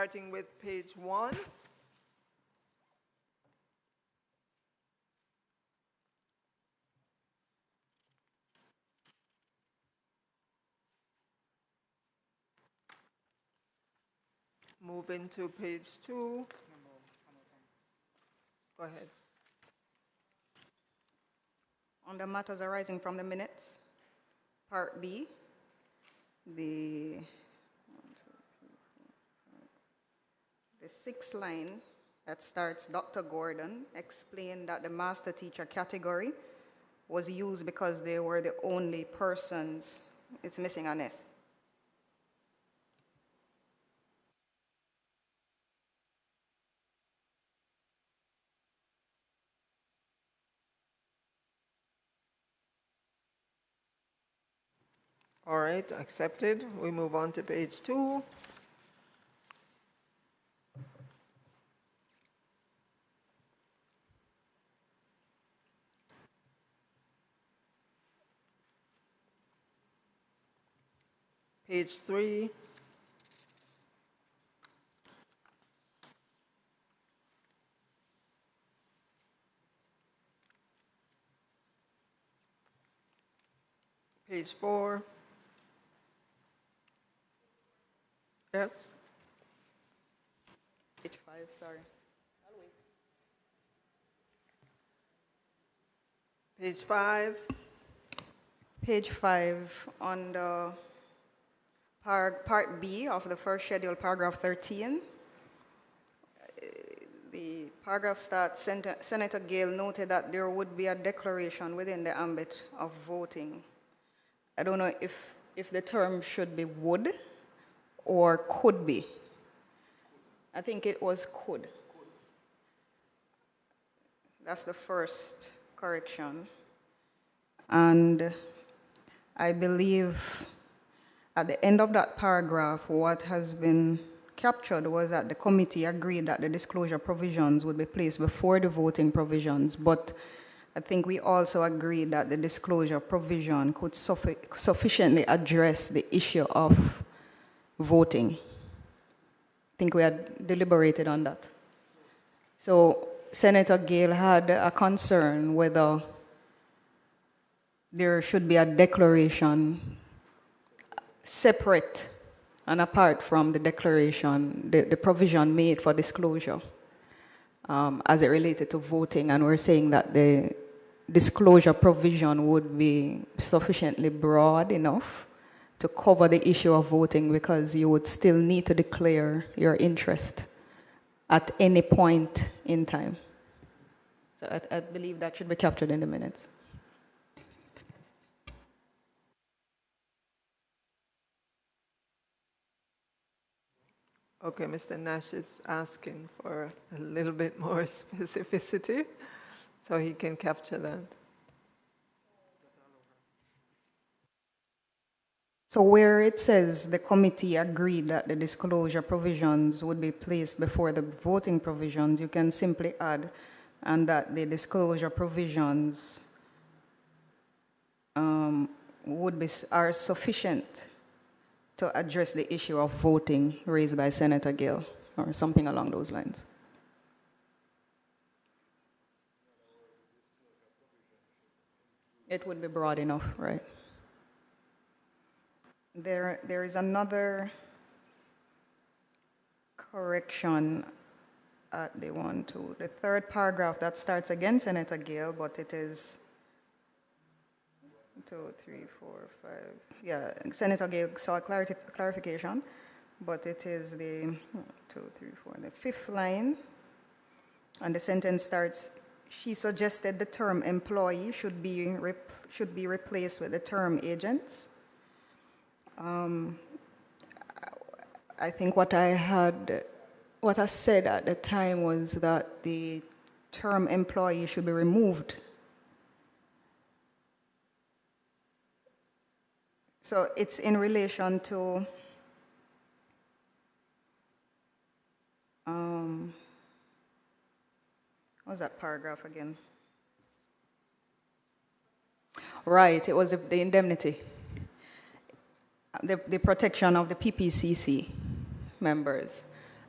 starting with page 1. Moving to page 2. Go ahead. On the matters arising from the minutes, Part B, the 6th line that starts, Dr. Gordon explained that the master teacher category was used because they were the only persons. It's missing an S. All right, accepted. We move on to page 2. Page 3. Page 4. Yes. Page 5, sorry. Page 5. Page 5 on the Part B of the first schedule, paragraph 13. The paragraph starts, Senator Gale noted that there would be a declaration within the ambit of voting. I don't know if the term should be would or could be. I think it was could. That's the first correction. And I believe at the end of that paragraph, what has been captured was that the committee agreed that the disclosure provisions would be placed before the voting provisions, but I think we also agreed that the disclosure provision could sufficiently address the issue of voting. I think we had deliberated on that. So Senator Gale had a concern whether there should be a declaration separate and apart from the declaration, the provision made for disclosure as it related to voting, and we're saying that the disclosure provision would be sufficiently broad enough to cover the issue of voting, because you would still need to declare your interest at any point in time. So I believe that should be captured in the minutes. Okay, Mr. Nash is asking for a little bit more specificity, so he can capture that. So where it says the committee agreed that the disclosure provisions would be placed before the voting provisions, you can simply add, and that the disclosure provisions are sufficient to address the issue of voting raised by Senator Gale, or something along those lines. It would be broad enough, right? There is another correction at the third paragraph that starts again, Senator Gale, but it is 2, 3, 4, 5. Yeah, Senator Gale saw clarification, but it is the 2, 3, 4, the 5th line, and the sentence starts, she suggested the term employee should be replaced with the term agents. I think what I said at the time was that the term employee should be removed. So it's in relation to what's that paragraph again? Right, it was the indemnity. The protection of the PPCC members.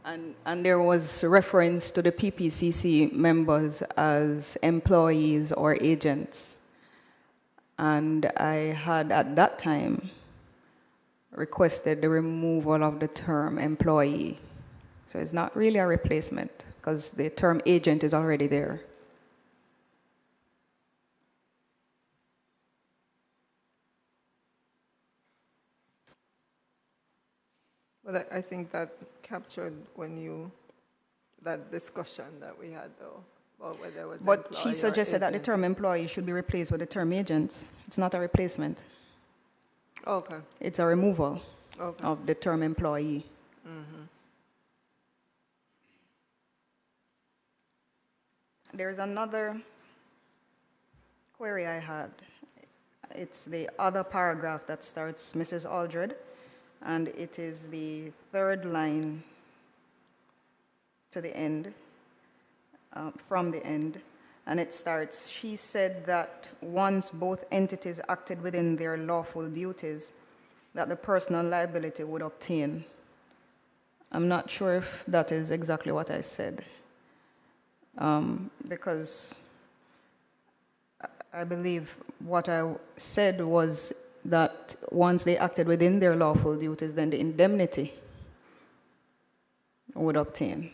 And there was reference to the PPCC members as employees or agents. And I had at that time requested the removal of the term employee. So it's not really a replacement because the term agent is already there. But I think that captured that discussion that we had though, about whether it was But employee she or suggested that the agent. term employee should be replaced with the term agents. It's not a replacement. Okay, It's a removal okay. of the term employee. There's another query I had. It's the other paragraph that starts Mrs. Aldred, and it is the third line to the end, from the end, and it starts, she said that once both entities acted within their lawful duties, that the personal liability would obtain. I'm not sure if that is exactly what I said, because I believe what I said was that once they acted within their lawful duties, then the indemnity would obtain.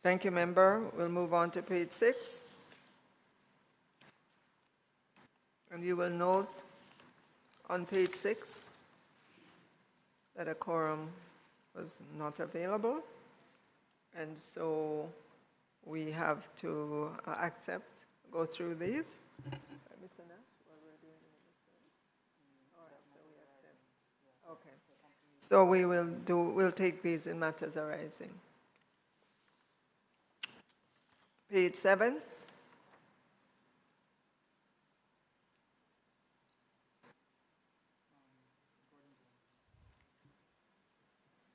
Thank you, member. We'll move on to page 6. And you will note on page 6 that a quorum was not available. And so we have to go through these. Mr. Nash, what we're doing in this way? Or after we accept? Okay. So we'll take these in matters arising. Page 7.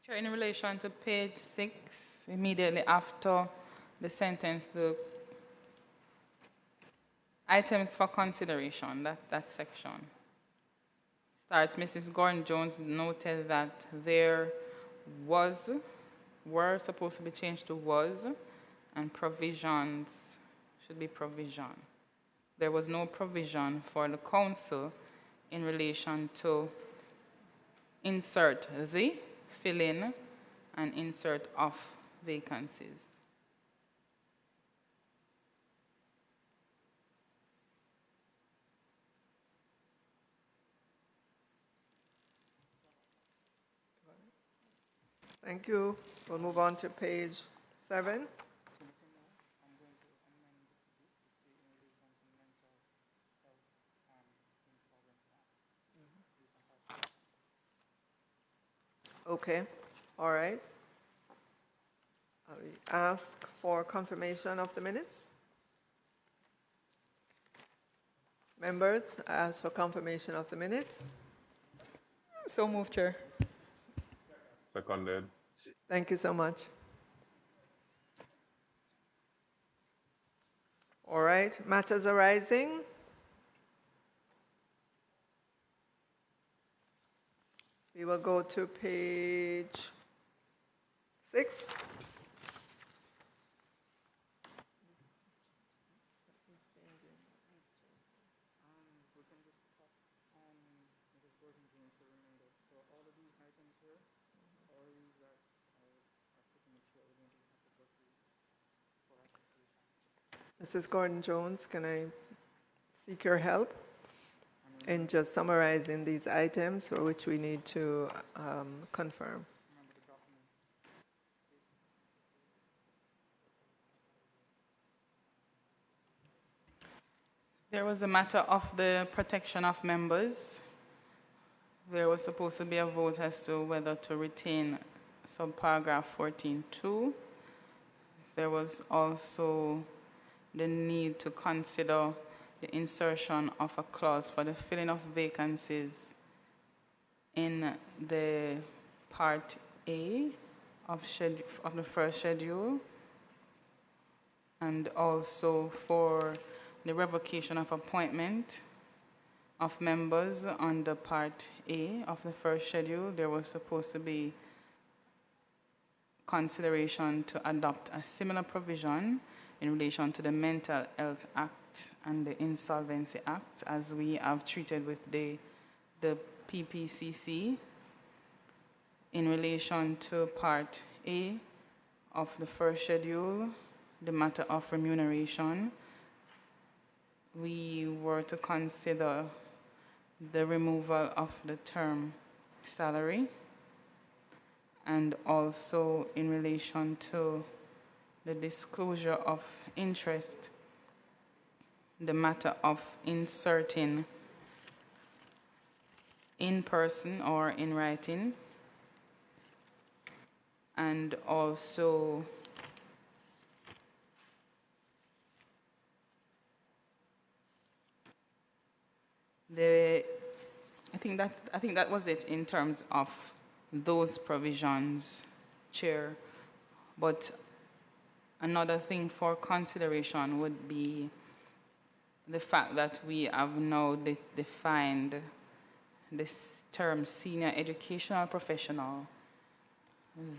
Chair, in relation to page 6, immediately after the sentence, the items for consideration, that section starts, Mrs. Gordon-Jones noted that there were supposed to be changed to was, and provisions should be provision. There was no provision for the council in relation to insert the, fill in, and insert of vacancies. Thank you. We'll move on to page 7. Okay, all right. I ask for confirmation of the minutes. Members, I ask for confirmation of the minutes. So moved, Chair. Seconded. Thank you so much. All right, matters arising. We will go to page 6. Mrs. Gordon-Jones, can I seek your help in just summarizing these items for which we need to confirm? There was a matter of the protection of members. There was supposed to be a vote as to whether to retain subparagraph 14.2. There was also the need to consider the insertion of a clause for the filling of vacancies in the Part A of the first schedule. and also for the revocation of appointment of members under Part A of the first schedule. There was supposed to be consideration to adopt a similar provision in relation to the Mental Health Act and the Insolvency Act, as we have treated with the PBCJ. In relation to Part A of the first schedule, the matter of remuneration, we were to consider the removal of the term salary, and also in relation to the disclosure of interest, the matter of inserting in person or in writing, and also I think that was it in terms of those provisions, Chair. But another thing for consideration would be the fact that we have now defined this term senior educational professional.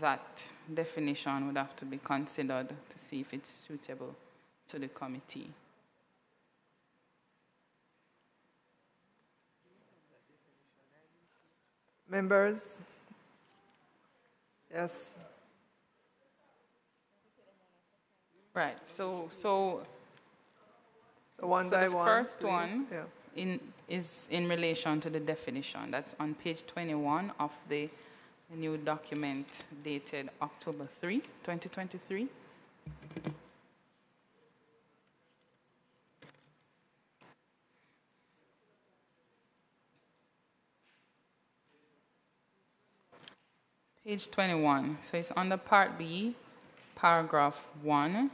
That definition would have to be considered to see if it's suitable to the committee. Members? Yes. Right. So One so by the one. first please. one Yeah. is in relation to the definition. That's on page 21 of the new document dated October 3, 2023. Page 21. So it's under Part B, paragraph 1,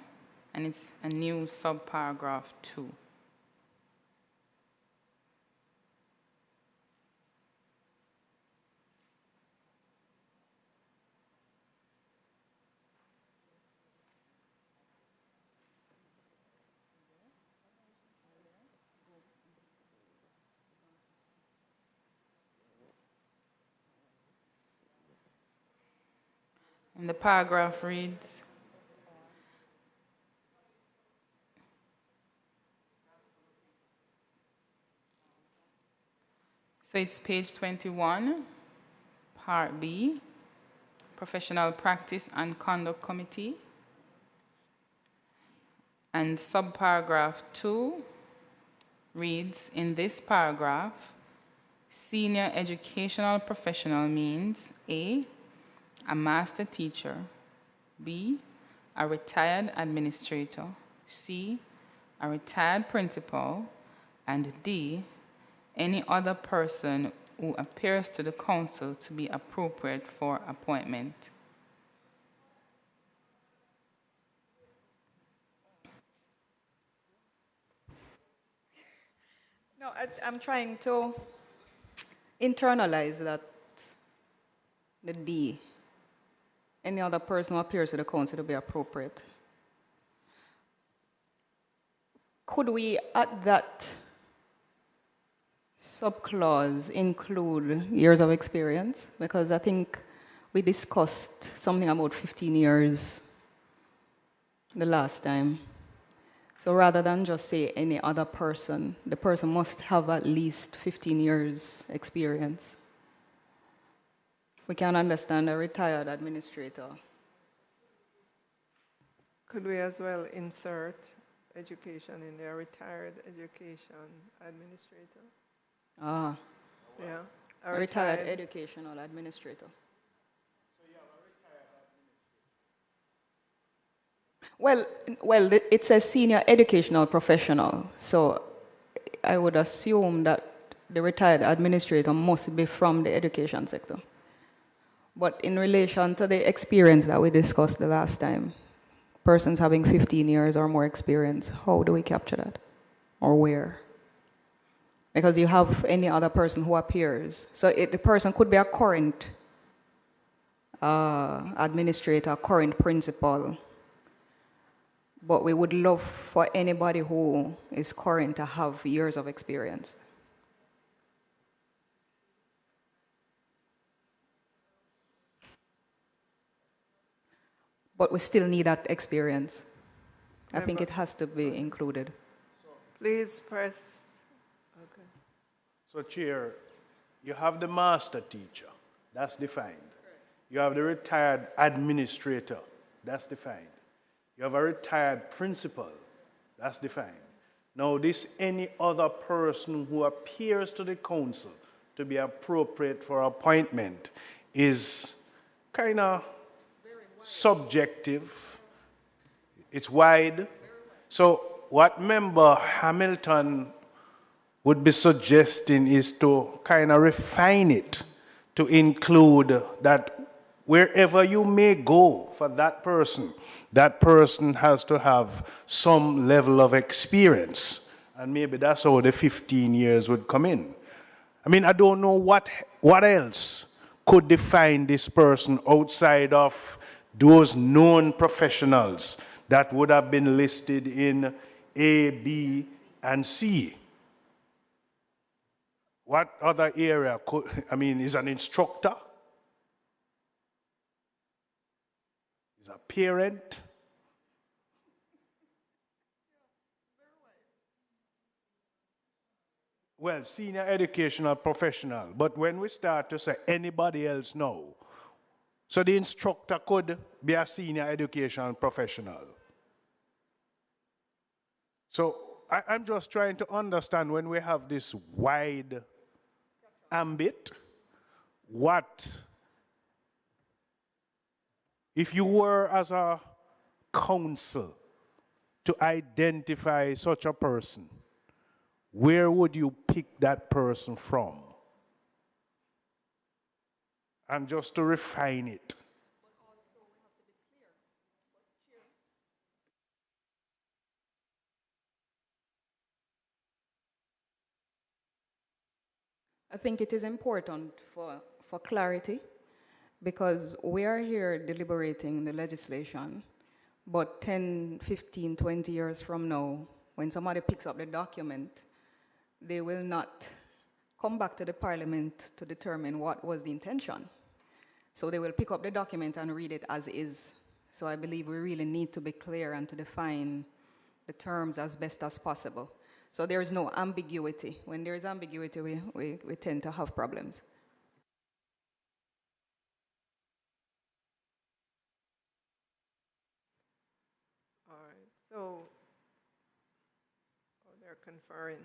and it's a new subparagraph 2. And the paragraph reads, so it's page 21, Part B, Professional Practice and Conduct Committee. And subparagraph 2 reads, in this paragraph, senior educational professional means A, a master teacher, B, a retired administrator, C, a retired principal, and D, any other person who appears to the council to be appropriate for appointment. No, I'm trying to internalize that, the D. Any other person who appears to the council to be appropriate. Could we, at that subclause, include years of experience? Because I think we discussed something about 15 years the last time. So rather than just say any other person, the person must have at least 15 years experience. We can understand a retired administrator. Could we as well insert education in there, retired education administrator? Ah, Yeah. a retired educational administrator. Well, it says senior educational professional, so I would assume that the retired administrator must be from the education sector. But in relation to the experience that we discussed the last time, persons having 15 years or more experience, how do we capture that? Or where? Because you have any other person who appears. So the person could be a current administrator, current principal, but we would love for anybody who is current to have years of experience. But we still need that experience. I think it has to be included. Please press. Okay. So, Chair, you have the master teacher, that's defined. You have the retired administrator, that's defined. You have a retired principal, that's defined. Now, this any other person who appears to the council to be appropriate for appointment is kind of subjective. It's wide. So what Member Hamilton would be suggesting is to kind of refine it to include that wherever you may go for that person has to have some level of experience. And maybe that's how the 15 years would come in. I mean, I don't know what else could define this person outside of those known professionals that would have been listed in A, B, and C. What other area could, I mean, is an instructor? Is a parent? Well, senior educational professional. But when we start to say anybody else now, so the instructor could be a senior educational professional. So I'm just trying to understand when we have this wide ambit, what, if you were as a council to identify such a person, where would you pick that person from? And just to refine it. I think it is important for clarity, because we are here deliberating the legislation, but 10, 15, 20 years from now, when somebody picks up the document, they will not come back to the parliament to determine what was the intention. So they will pick up the document and read it as is. So I believe we really need to be clear and to define the terms as best as possible. So there is no ambiguity. When there is ambiguity, we tend to have problems. All right. So, they're conferring.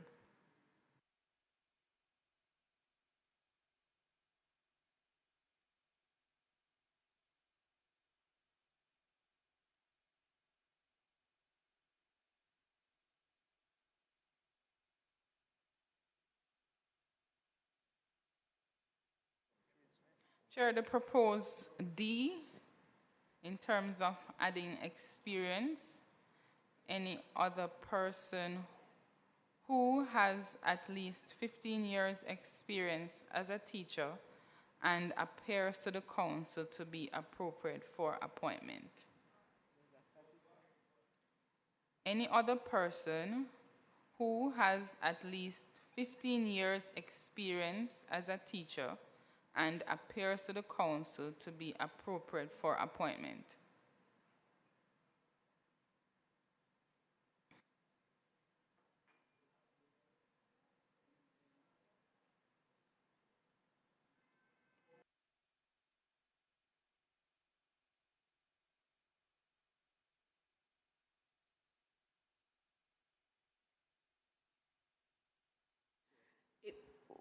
Chair, the proposed D, in terms of adding experience, any other person who has at least 15 years experience as a teacher and appears to the council to be appropriate for appointment. Any other person who has at least 15 years experience as a teacher and appears to the council to be appropriate for appointment.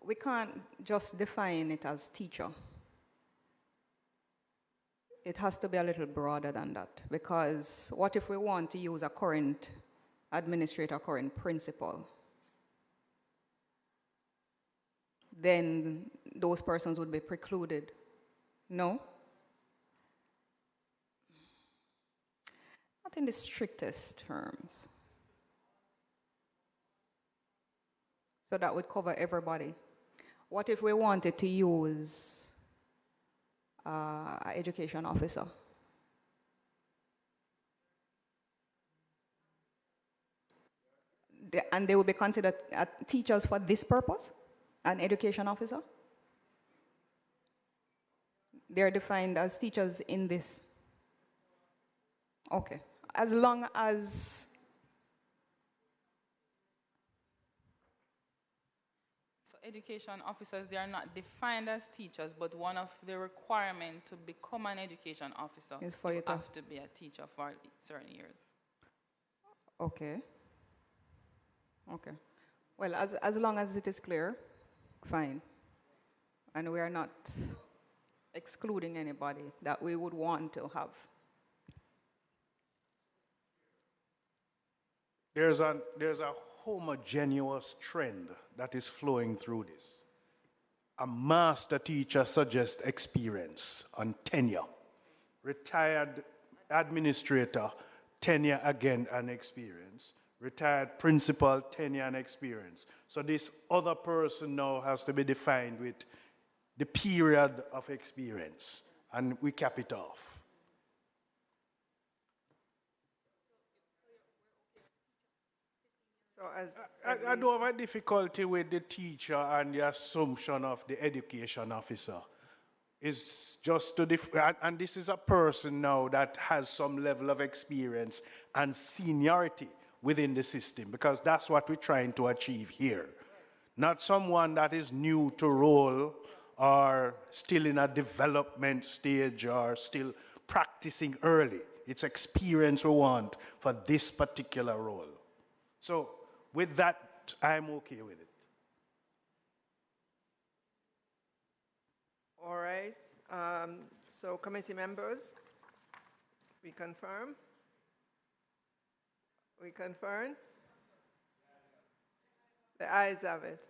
We can't just define it as teacher. It has to be a little broader than that, because what if we want to use a current administrator, current principal? Then those persons would be precluded. No? Not in the strictest terms. So that would cover everybody. What if we wanted to use an education officer? And they will be considered teachers for this purpose? An education officer? They're defined as teachers in this. Okay. As long as So education officers, they are not defined as teachers, but one of the requirements to become an education officer is for you you to. have to be a teacher for certain years. Okay. Okay. Well, as long as it is clear, fine. And we are not excluding anybody that we would want to have. There's a homogeneous trend that is flowing through this. A master teacher suggests experience and tenure. Retired administrator, tenure again and experience. Retired principal, tenure and experience. So this other person now has to be defined with the period of experience, and we cap it off. So I do have a difficulty with the teacher and the assumption of the education officer. It's just to and this is a person now that has some level of experience and seniority within the system, because that's what we're trying to achieve here. Not someone that is new to role or still in a development stage or still practicing early. It's experience we want for this particular role. So with that, I'm okay with it. all right. So committee members, we confirm? We confirm? The ayes have it.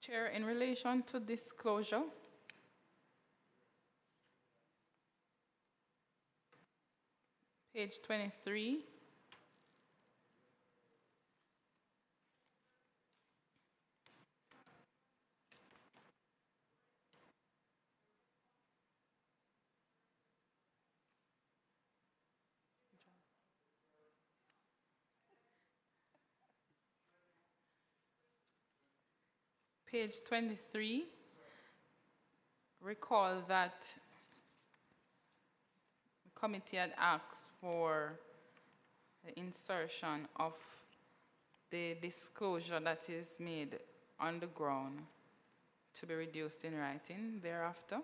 Chair, in relation to disclosure, page 23, page 23, recall that the committee had asked for the insertion of the disclosure that is made on the ground to be reduced in writing thereafter.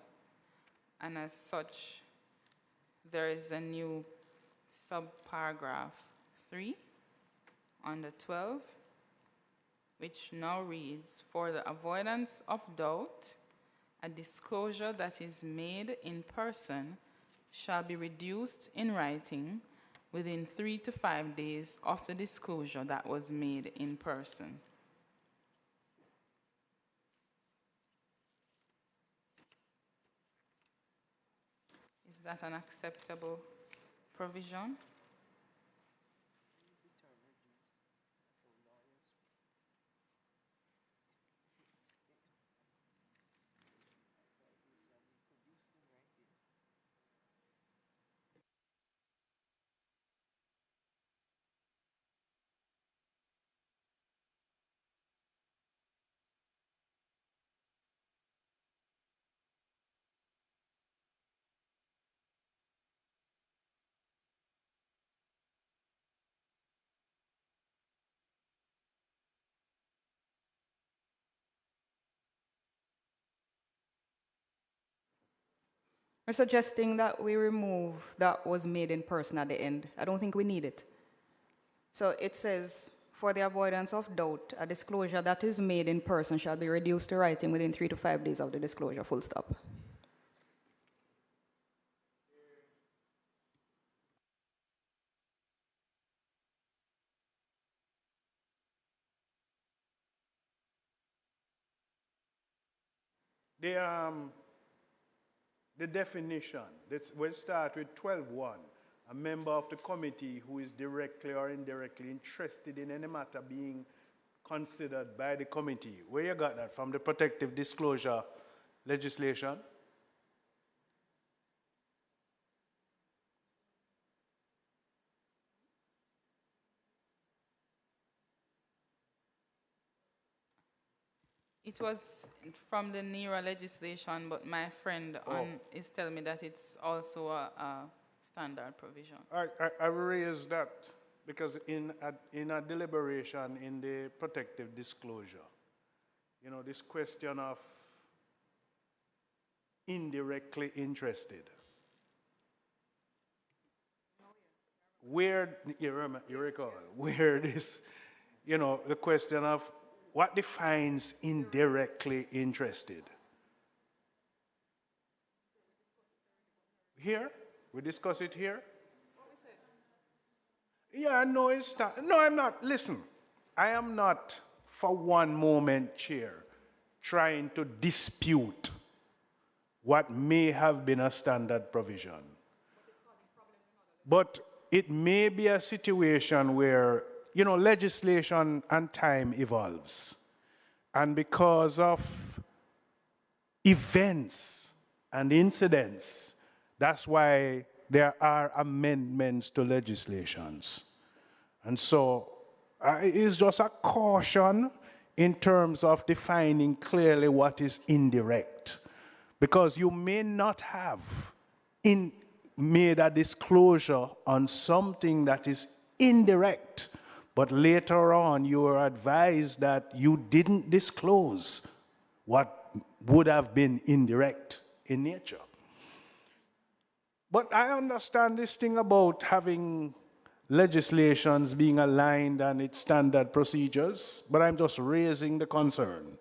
And as such, there is a new subparagraph 3 under 12, which now reads, for the avoidance of doubt, a disclosure that is made in person shall be reduced in writing within 3 to 5 days of the disclosure that was made in person. Is that an acceptable provision? We're suggesting that we remove that was made in person at the end. I don't think we need it. So it says, for the avoidance of doubt, a disclosure that is made in person shall be reduced to writing within 3 to 5 days of the disclosure, full stop. The The definition. We'll start with 12.1. A member of the committee who is directly or indirectly interested in any matter being considered by the committee. Where you got that? From the protective disclosure legislation? It was from the NERA legislation, but my friend is telling me that it's also a standard provision. I raised that because in a deliberation in the protective disclosure, you know, this question of indirectly interested. Where, you recall, where this, you know, the question of what defines indirectly interested? Here? We discuss it here? Yeah, no, it's not. No, I'm not. Listen, I am not for one moment, Chair, trying to dispute what may have been a standard provision. But it may be a situation where, you know, legislation and time evolves. And because of events and incidents, that's why there are amendments to legislations. And so it's just a caution in terms of defining clearly what is indirect. Because you may not have made a disclosure on something that is indirect, but later on you are advised that you didn't disclose what would have been indirect in nature. But I understand this thing about having legislations being aligned and its standard procedures, but I'm just raising the concern.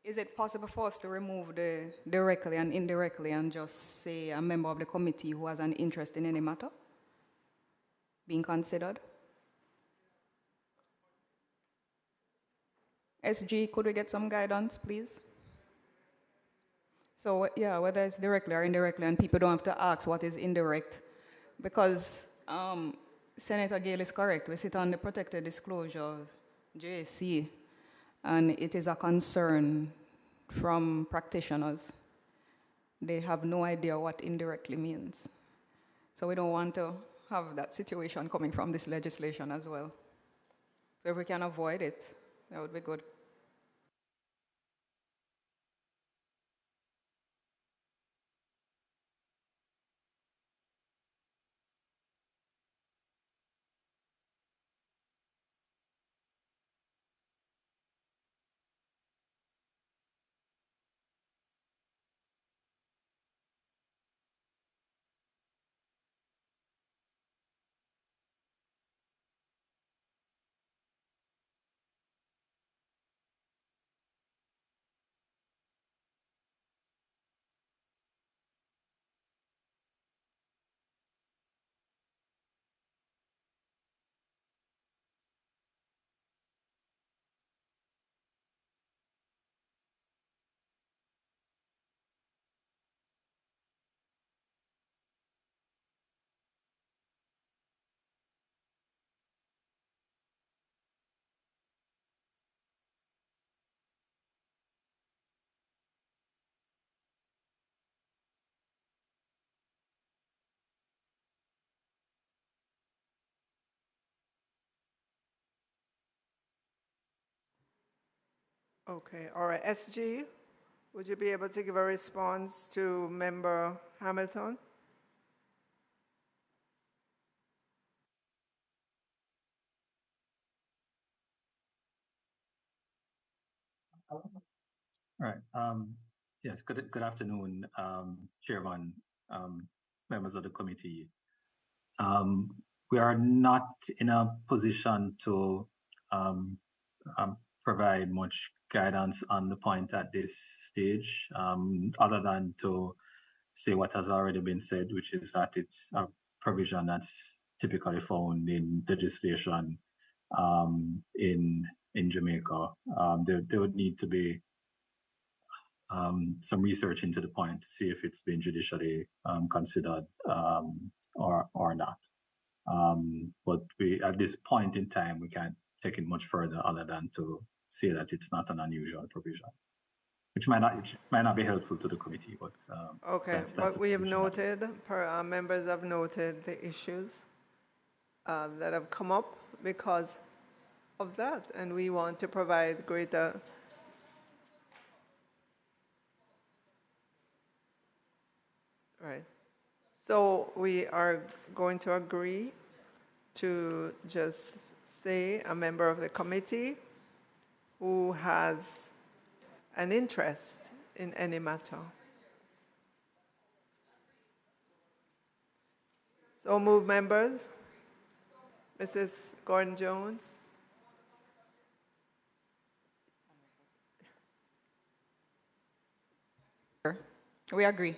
Is it possible for us to remove the directly and indirectly and just say a member of the committee who has an interest in any matter being considered? SG, could we get some guidance, please? So, yeah, whether it's directly or indirectly, and people don't have to ask what is indirect, because Senator Gale is correct. We sit on the protected disclosure, JSC, and it is a concern from practitioners. They have no idea what indirectly means. So we don't want to have that situation coming from this legislation as well. So if we can avoid it, that would be good. Okay, all right. SG, would you be able to give a response to Member Hamilton? All right. Yes, good afternoon, Chairman, members of the committee. We are not in a position to provide much guidance on the point at this stage, other than to say what has already been said, which is that it's a provision that's typically found in legislation in Jamaica. There would need to be some research into the point to see if it's been judicially considered or not. But at this point in time, we can't take it much further other than to say that it's not an unusual provision, which might not be helpful to the committee. But Okay, that's but we have position. noted, members have noted the issues that have come up because of that, and we want to provide greater right. So we are going to agree to just say a member of the committee who has an interest in any matter. So move, members. Mrs. Gordon-Jones. We agree.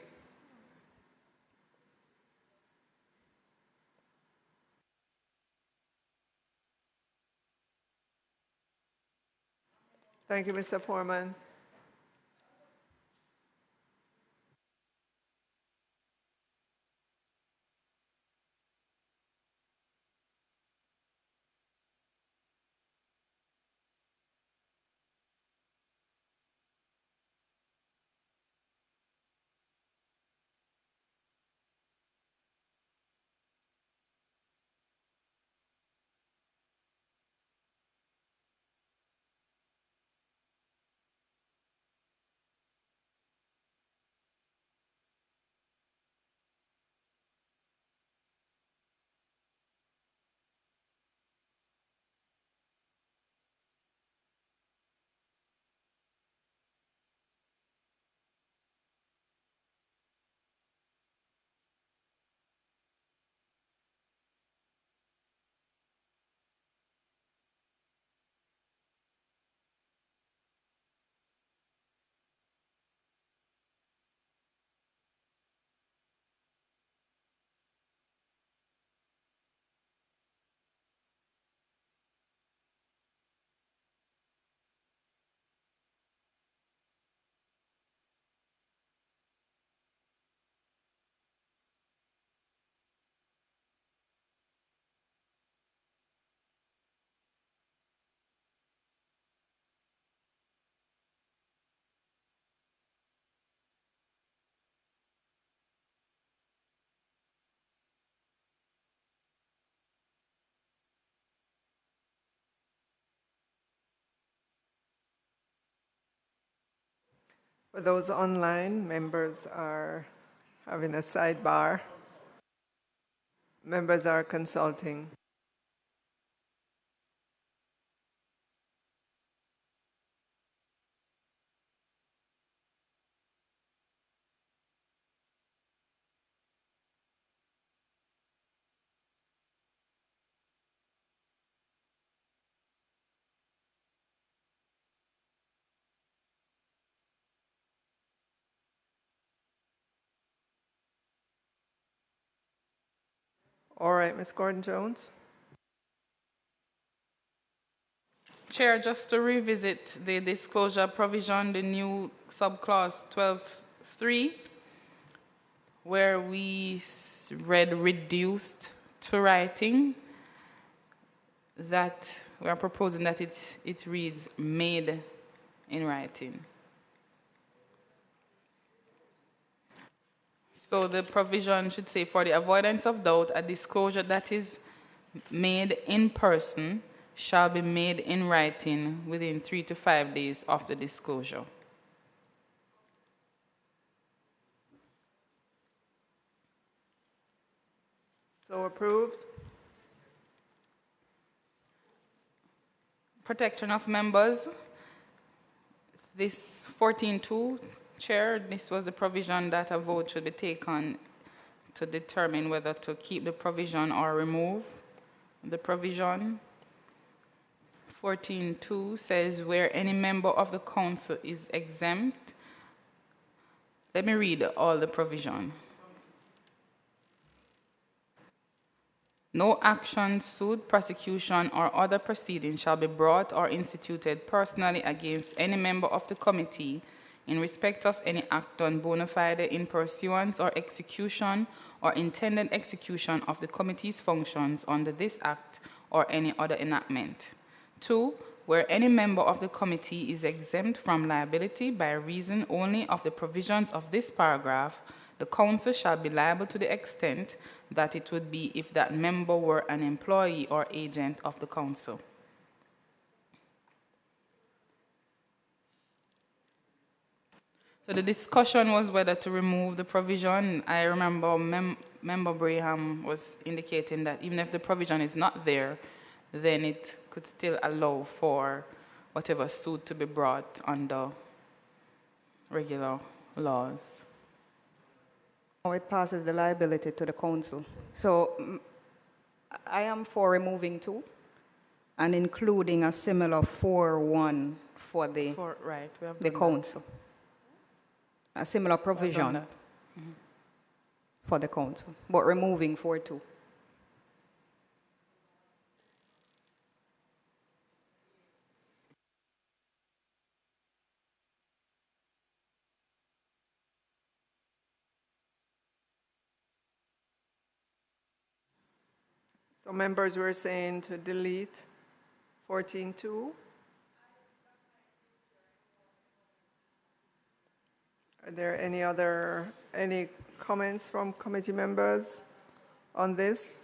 Thank you, Mr. Foreman. For those online, members are having a sidebar. Members are consulting. All right, Ms. Gordon-Jones. Chair, just to revisit the disclosure provision, the new subclause 12.3, where we read reduced to writing, that we are proposing that it reads made in writing. So the provision should say, for the avoidance of doubt, a disclosure that is made in person shall be made in writing within 3 to 5 days of the disclosure. So approved. Protection of members. This 14.2, Chair, this was the provision that a vote should be taken to determine whether to keep the provision or remove the provision. 14.2 says where any member of the council is exempt. Let me read all the provision. No action, suit, prosecution, or other proceeding shall be brought or instituted personally against any member of the committee in respect of any act done bona fide in pursuance or execution or intended execution of the committee's functions under this act or any other enactment. 2, where any member of the committee is exempt from liability by reason only of the provisions of this paragraph, the council shall be liable to the extent that it would be if that member were an employee or agent of the council. So the discussion was whether to remove the provision. I remember Member Braham was indicating that even if the provision is not there, then it could still allow for whatever suit to be brought under regular laws. It passes the liability to the council. So I am for removing 2 and including a similar 4.1 for the Right, we have the done council. A similar that. We have done provision that. for the council, but removing 4.2. So members were saying to delete 14.2. Are there any comments from committee members on this?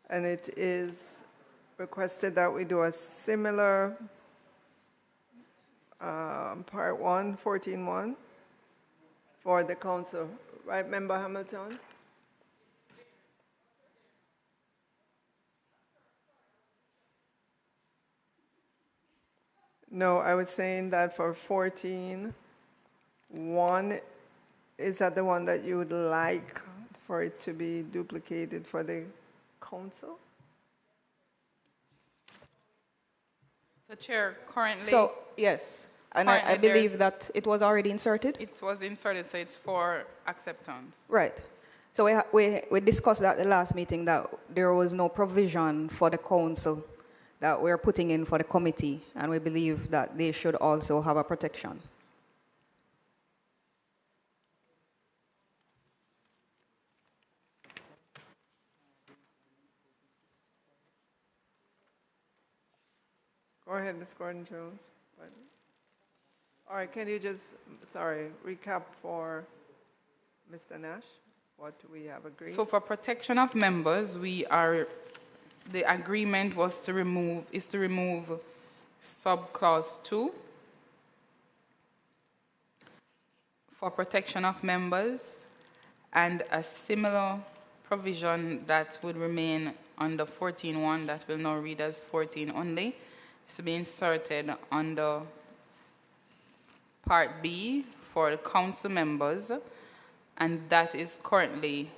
And it is requested that we do a similar part 1, 14.1 for the council. Right, Member Hamilton? No, I was saying that for 14.1, is that the one that you would like for it to be duplicated for the council? So Chair, currently So, yes, and I Currently believe that it was already inserted. it was inserted, so it's for acceptance. Right. So we discussed at the last meeting that there was no provision for the council that we're putting in for the committee, and we believe that they should also have a protection. Go ahead, Ms. Gordon-Jones. All right, can you just, recap for Mr. Nash what we have agreed? So for protection of members, the agreement was to remove subclause 2. For protection of members, and a similar provision that would remain under 14.1 that will now read as 14 only, is to be inserted under Part B for the council members, and that is currently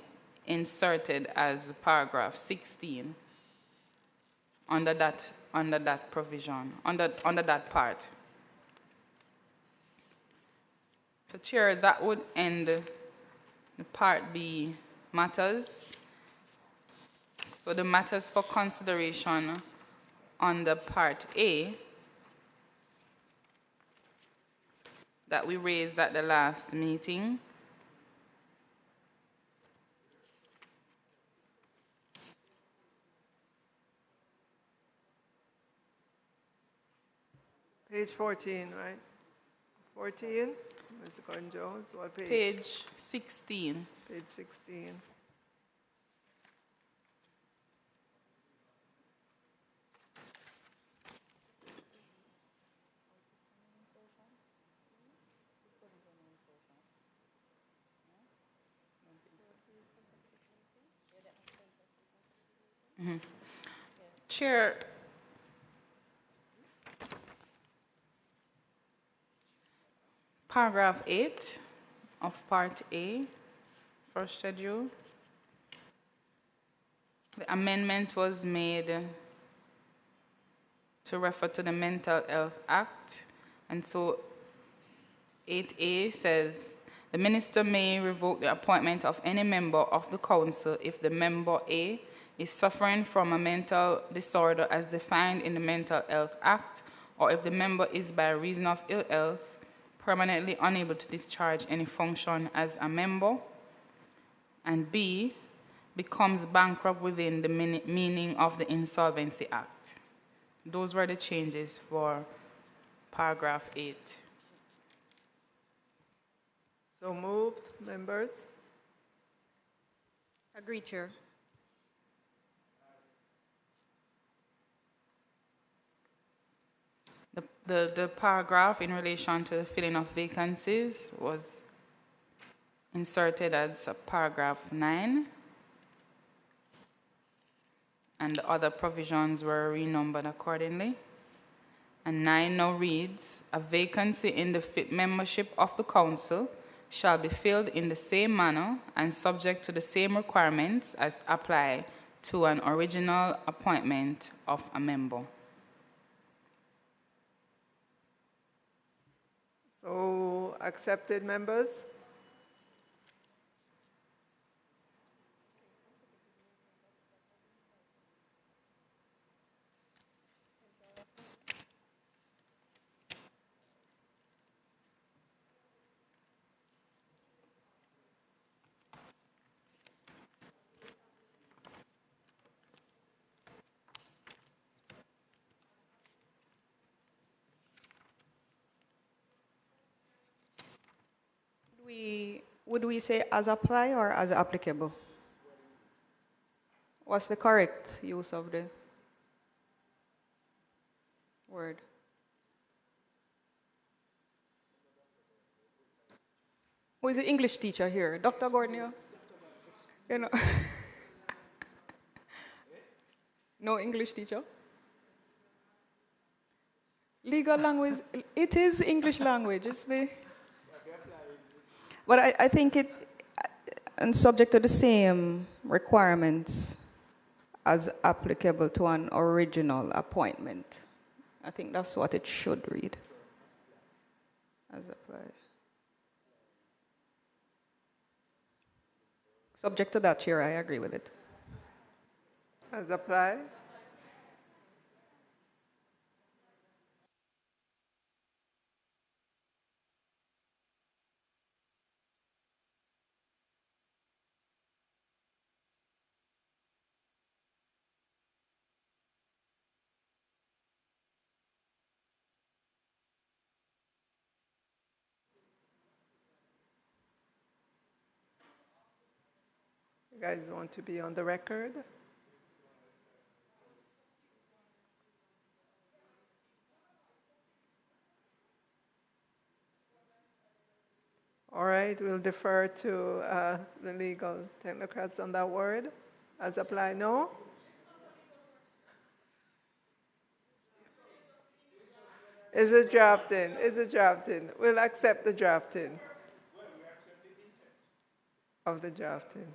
inserted as paragraph 16 under that provision, under that part. So Chair, that would end the Part B matters. So the matters for consideration under Part A that we raised at the last meeting. Page 14, right? 14, Ms. Gordon-Jones, what page? Page 16. Page 16. Chair, paragraph 8 of Part A, first schedule. The amendment was made to refer to the Mental Health Act. And so 8A says, the minister may revoke the appointment of any member of the council if the member A is suffering from a mental disorder as defined in the Mental Health Act, or if the member is by reason of ill health permanently unable to discharge any function as a member, and B, becomes bankrupt within the meaning of the Insolvency Act. Those were the changes for paragraph 8. So moved, members? Agreed, Chair. The paragraph in relation to the filling of vacancies was inserted as paragraph 9, and the other provisions were renumbered accordingly. And 9 now reads, a vacancy in the membership of the council shall be filled in the same manner and subject to the same requirements as apply to an original appointment of a member. So accepted, members? Would we say as apply or as applicable? What's the correct use of the word? Who is the English teacher here? Dr. Gordon? You know. No English teacher? Legal language, it is English language, it's the... But I think it, and subject to the same requirements as applicable to an original appointment. I think that's what it should read. As applied. Subject to that, Chair, I agree with it. As applied? You guys want to be on the record? All right, we'll defer to the legal technocrats on that word. As applied, no? Is it drafting? Is it drafting? We'll accept the drafting. Of the drafting.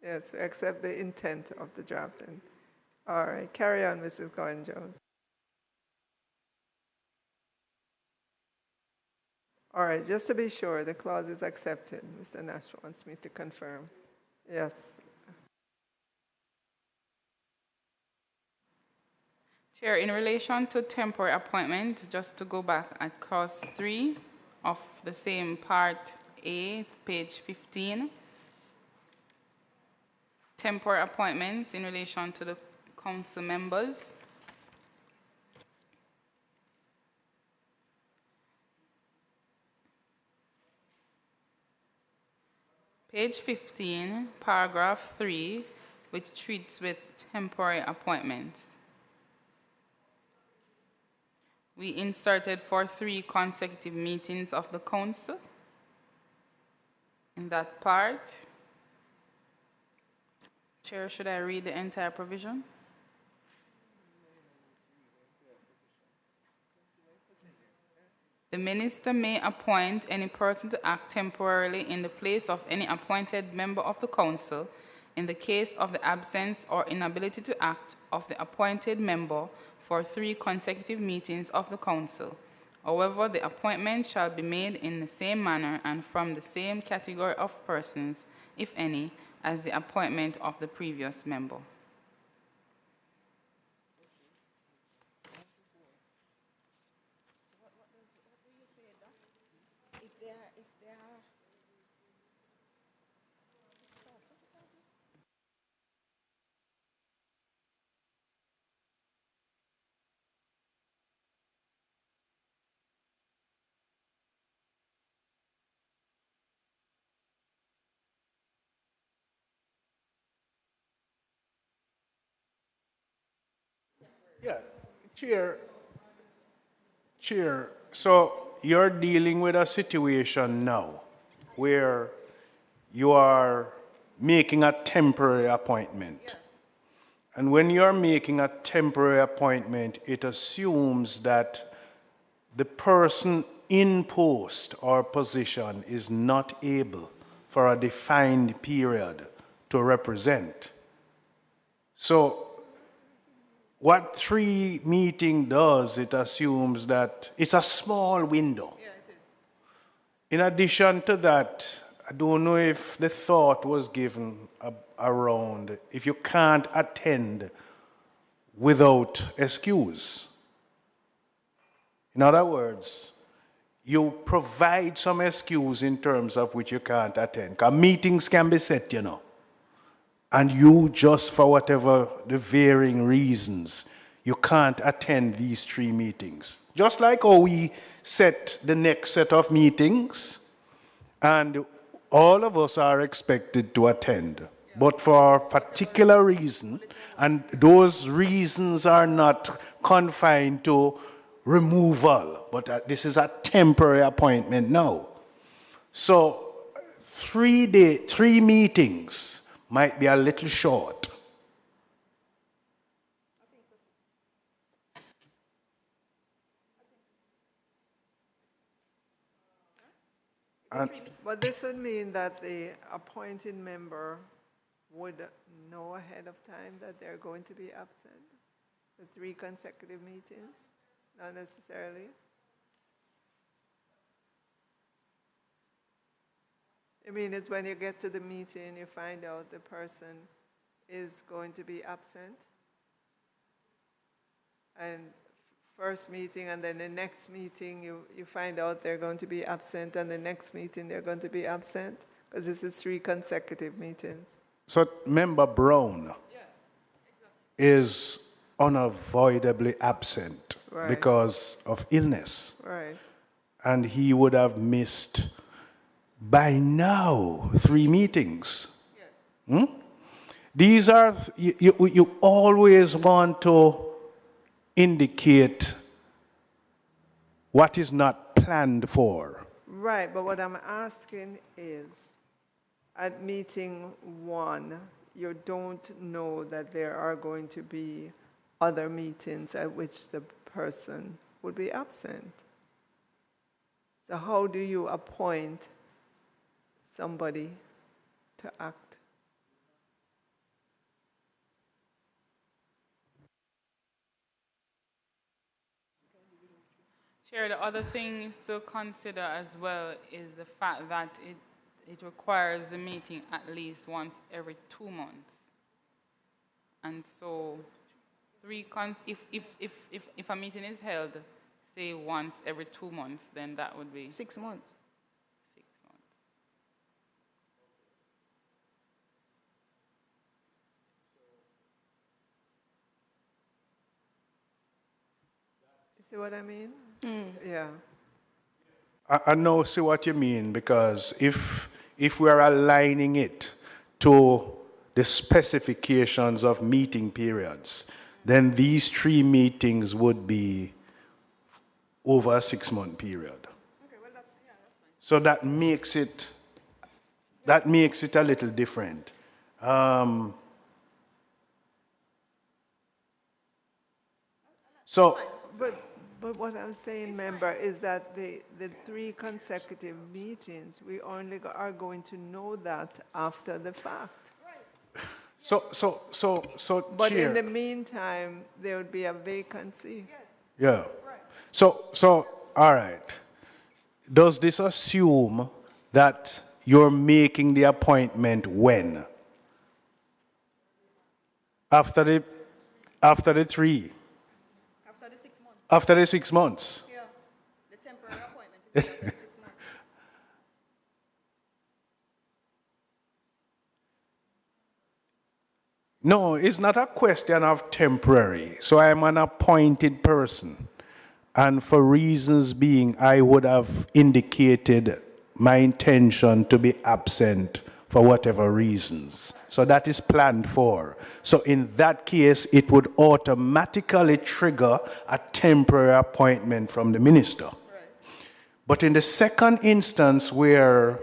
Yes, we accept the intent of the drafting. All right, carry on, Mrs. Gordon-Jones. All right, just to be sure, the clause is accepted. Mr. Nash wants me to confirm. Yes. Chair, in relation to temporary appointment, just to go back at clause 3 of the same part A, page 15. Temporary appointments in relation to the council members. Page 15, paragraph 3, which treats with temporary appointments. We inserted for 3 consecutive meetings of the council in that part. Chair, should I read the entire provision? The minister may appoint any person to act temporarily in the place of any appointed member of the council in the case of the absence or inability to act of the appointed member for 3 consecutive meetings of the council. However, the appointment shall be made in the same manner and from the same category of persons, if any, as the appointment of the previous member. Yeah, Chair, so you're dealing with a situation now where you are making a temporary appointment. And when you're making a temporary appointment, it assumes that the person in post or position is not able for a defined period to represent. So what 3 meeting does, it assumes that it's a small window. Yeah, it is. In addition to that, I don't know if the thought was given around if you can't attend without excuse. In other words, you provide some excuse in terms of which you can't attend. Because meetings can be set, you know. And you just, for whatever the varying reasons, you can't attend these 3 meetings. Just like how we set the next set of meetings, and all of us are expected to attend. But for a particular reason, and those reasons are not confined to removal, but this is a temporary appointment now. So 3 meetings might be a little short. But this would mean that the appointed member would know ahead of time that they're going to be absent? The 3 consecutive meetings? Not necessarily. I mean, it's when you get to the meeting, you find out the person is going to be absent. And first meeting, and then the next meeting, you find out they're going to be absent, and the next meeting they're going to be absent, because this is 3 consecutive meetings. So Member Brown is unavoidably absent because of illness. Right. And he would have missed by now 3 meetings. Yes. These are, you always want to indicate what is not planned for. Right, but what I'm asking is, at meeting 1, you don't know that there are going to be other meetings at which the person would be absent. So how do you appoint somebody to act? Chair, the other thing to consider as well is the fact that it requires a meeting at least once every 2 months. And so if a meeting is held, say once every 2 months, then that would be 6 months. 6 months. You see what I mean? Yeah. I now see what you mean, because if we are aligning it to the specifications of meeting periods, then these 3 meetings would be over a 6-month period. Okay, well, that's fine. So that makes it a little different. But what I'm saying, member, is that the 3 consecutive meetings, we only are going to know that after the fact. Right. But in Chair. the meantime, there would be a vacancy. Yeah. All right. Does this assume that you're making the appointment when? After the 3? After the 6 months. After the 6 months? Yeah. The temporary appointment is after the 6 months. No, it's not a question of temporary. So I'm an appointed person. And for reasons being, I would have indicated my intention to be absent for whatever reasons. So that is planned for. So in that case, it would automatically trigger a temporary appointment from the minister. Right. But in the second instance where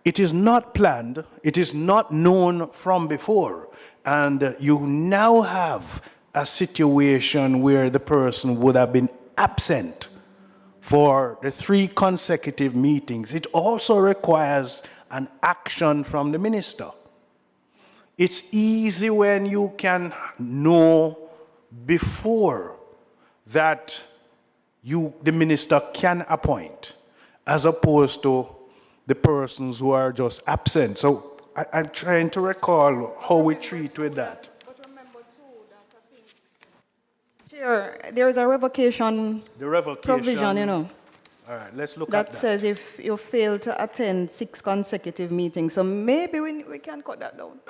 it is not planned, it is not known from before, and you now have a situation where the person would have been absent for the 3 consecutive meetings, it also requires an action from the minister. It's easy when you can know before that the minister can appoint, as opposed to the persons who are just absent. So I'm trying to recall how we treat with that. But remember too that I think, Chair, there is a revocation, provision, you know. All right, let's look at That that. says if you fail to attend 6 consecutive meetings, so maybe we can cut that down.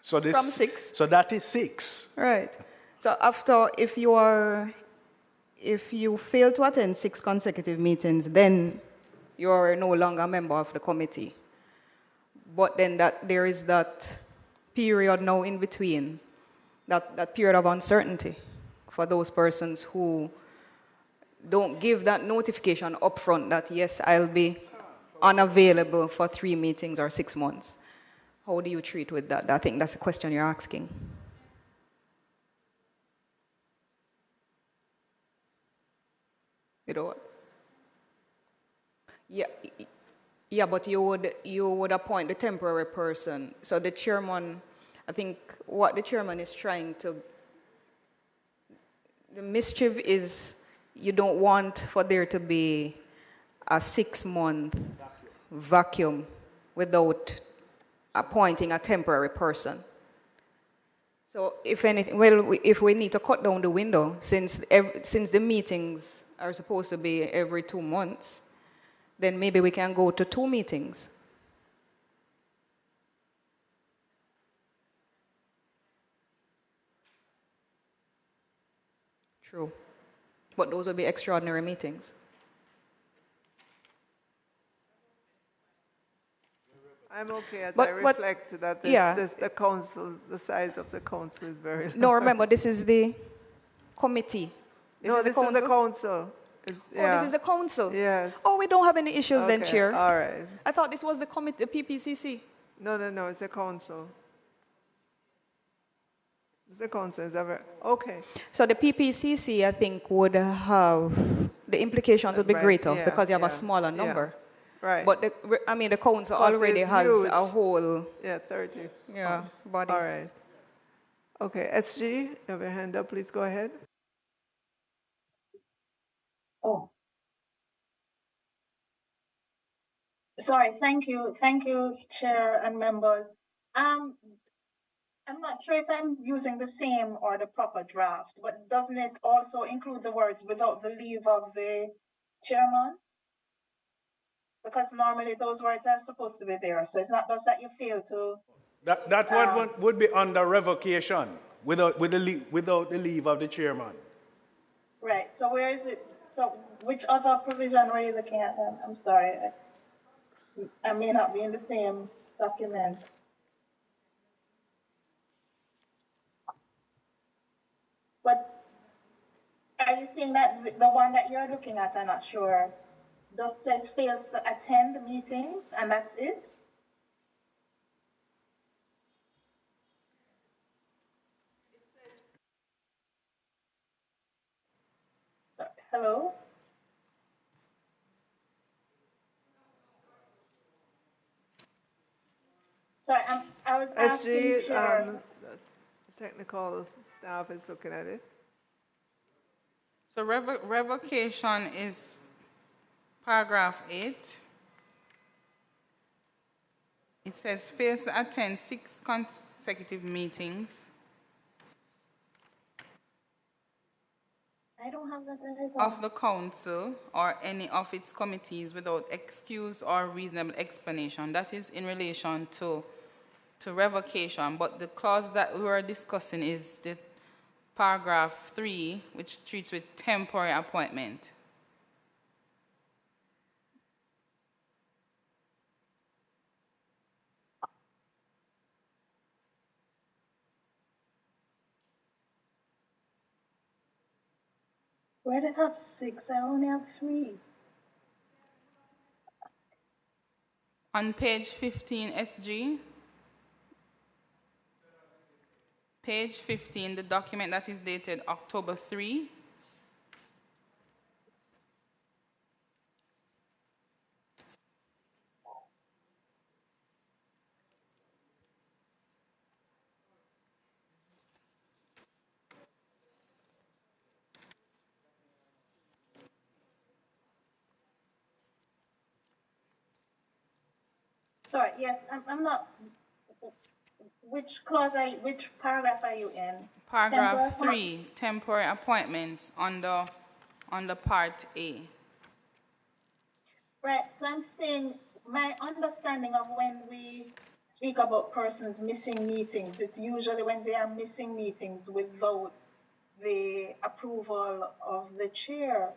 So From 6. So that is 6. Right. So after, if you fail to attend 6 consecutive meetings, then you are no longer a member of the committee. But then there is that period now in between, that period of uncertainty for those persons who don't give that notification upfront that, yes, I'll be unavailable for 3 meetings or 6 months. How do you treat with that? I think that's the question you're asking. You know what? Yeah, but you would appoint the temporary person. So the chairman, I think what the chairman is trying to, the mischief is you don't want for there to be a 6-month vacuum without appointing a temporary person. So if anything, well, if we need to cut down the window, since the meetings are supposed to be every 2 months, then maybe we can go to 2 meetings. True. But those will be extraordinary meetings. I'm okay as But- I but- reflect that yeah. the council, the size of the council is very No, remember, this is the committee. No, this is the council. Oh, this is the council? Yes. Oh, we don't have any issues then, Okay, Chair. all right. I thought this was the committee, the PPCC. No, it's a council. It's a council. Okay. So the PPCC, I think, would have, the implications would be Right, greater yeah, because you have yeah, a smaller yeah. number. Right. But the council Because already it's has huge. a whole, 30. body. All right. Okay, SG, you have your hand up. Please go ahead. Oh, sorry. Thank you, Chair and members. I'm not sure if I'm using the same or the proper draft, but doesn't it also include the words without the leave of the chairman? Because normally those words are supposed to be there. So it's not just that you fail to. That one would be under revocation without the leave of the chairman. Right. So where is it? So which other provision were you looking at then? I'm sorry. I may not be in the same document. But are you saying that the one that you're looking at, I'm not sure, just says fails to attend meetings and that's it? So, hello? Sorry, I was asking SG, Chair. the technical staff is looking at it. So revocation is paragraph 8. It says fails to attend 6 consecutive meetings I don't have that either. of the council or any of its committees without excuse or reasonable explanation. That is in relation to revocation, but the clause that we were discussing is the paragraph 3, which treats with temporary appointment. Where did I have 6? I only have 3. On page 15 SG, page 15, the document that is dated October 3, Sorry, yes, I'm not. Which clause which paragraph are you in? paragraph Temporary 3, temporary appointments under part A. Right, so I'm saying my understanding of when we speak about persons missing meetings, it's usually when they are missing meetings without the approval of the chair.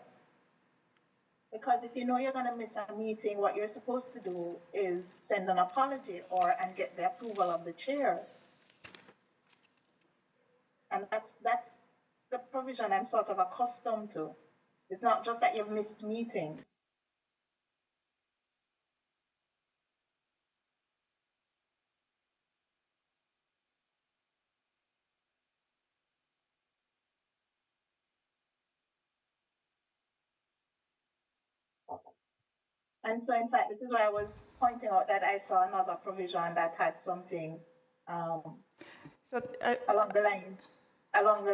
Because if you know you're going to miss a meeting, what you're supposed to do is send an apology and get the approval of the chair. And that's the provision I'm sort of accustomed to. It's not just that you've missed meetings. And so, in fact, this is why I was pointing out that I saw another provision that had something So, along the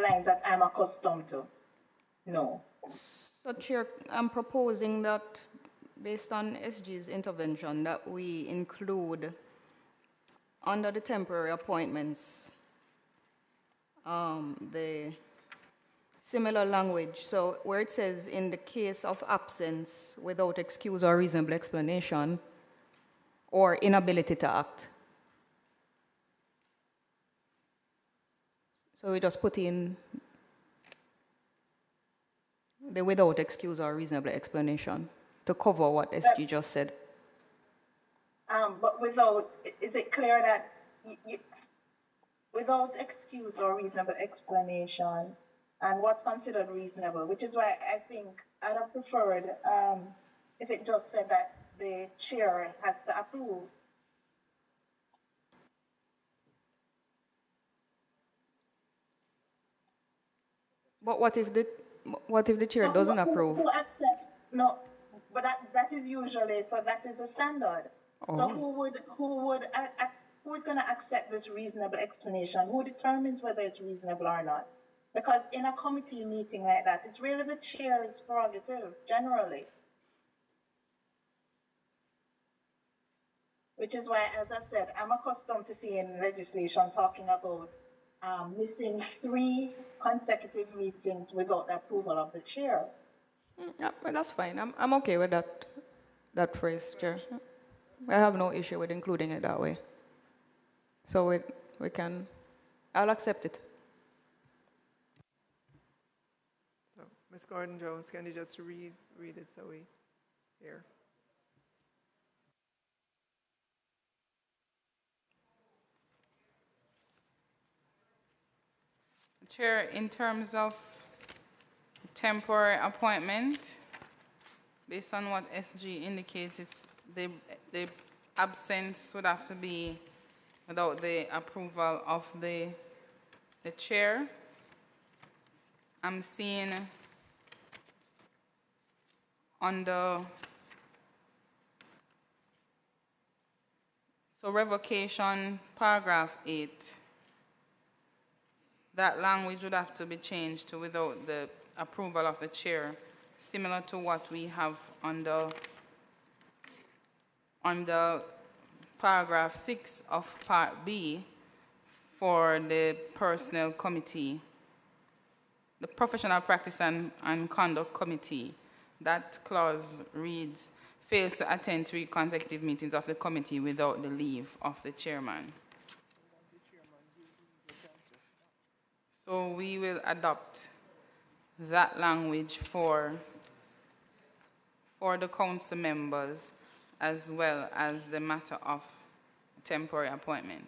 lines that I'm accustomed to. No. so Chair, I'm proposing that based on SG's intervention that we include under the temporary appointments the similar language. So where it says in the case of absence without excuse or reasonable explanation or inability to act. So we just put in the without excuse or reasonable explanation to cover what SG just said. But without, is it clear that without excuse or reasonable explanation, and what's considered reasonable, which is why I think I'd have preferred if it just said that the chair has to approve. But what if the chair So doesn't approve? who accepts? No, but that is usually, so that is the standard. Oh. So who is going to accept this reasonable explanation? Who determines whether it's reasonable or not? Because in a committee meeting like that, it's really the chair's prerogative, generally. Which is why, as I said, I'm accustomed to seeing legislation talking about missing 3 consecutive meetings without the approval of the chair. Yeah, well, that's fine. I'm okay with that phrase, Chair. I have no issue with including it that way. So we can, I'll accept it. So, Ms. Gordon-Jones, can you just read it so we hear? Chair, in terms of temporary appointment, based on what SG indicates, it's the absence would have to be without the approval of the chair. I'm seeing So revocation, paragraph 8, that language would have to be changed to without the approval of the chair, similar to what we have under paragraph 6 of part B for the personnel committee, the professional practice and conduct committee. That clause reads, fails to attend 3 consecutive meetings of the committee without the leave of the chairman. So we will adopt that language for the council members as well as the matter of temporary appointment.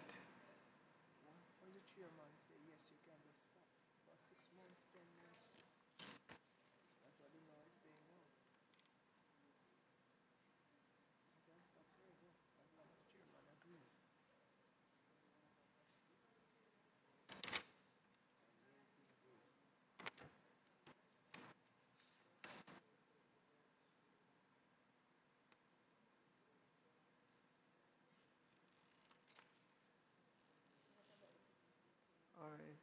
All right.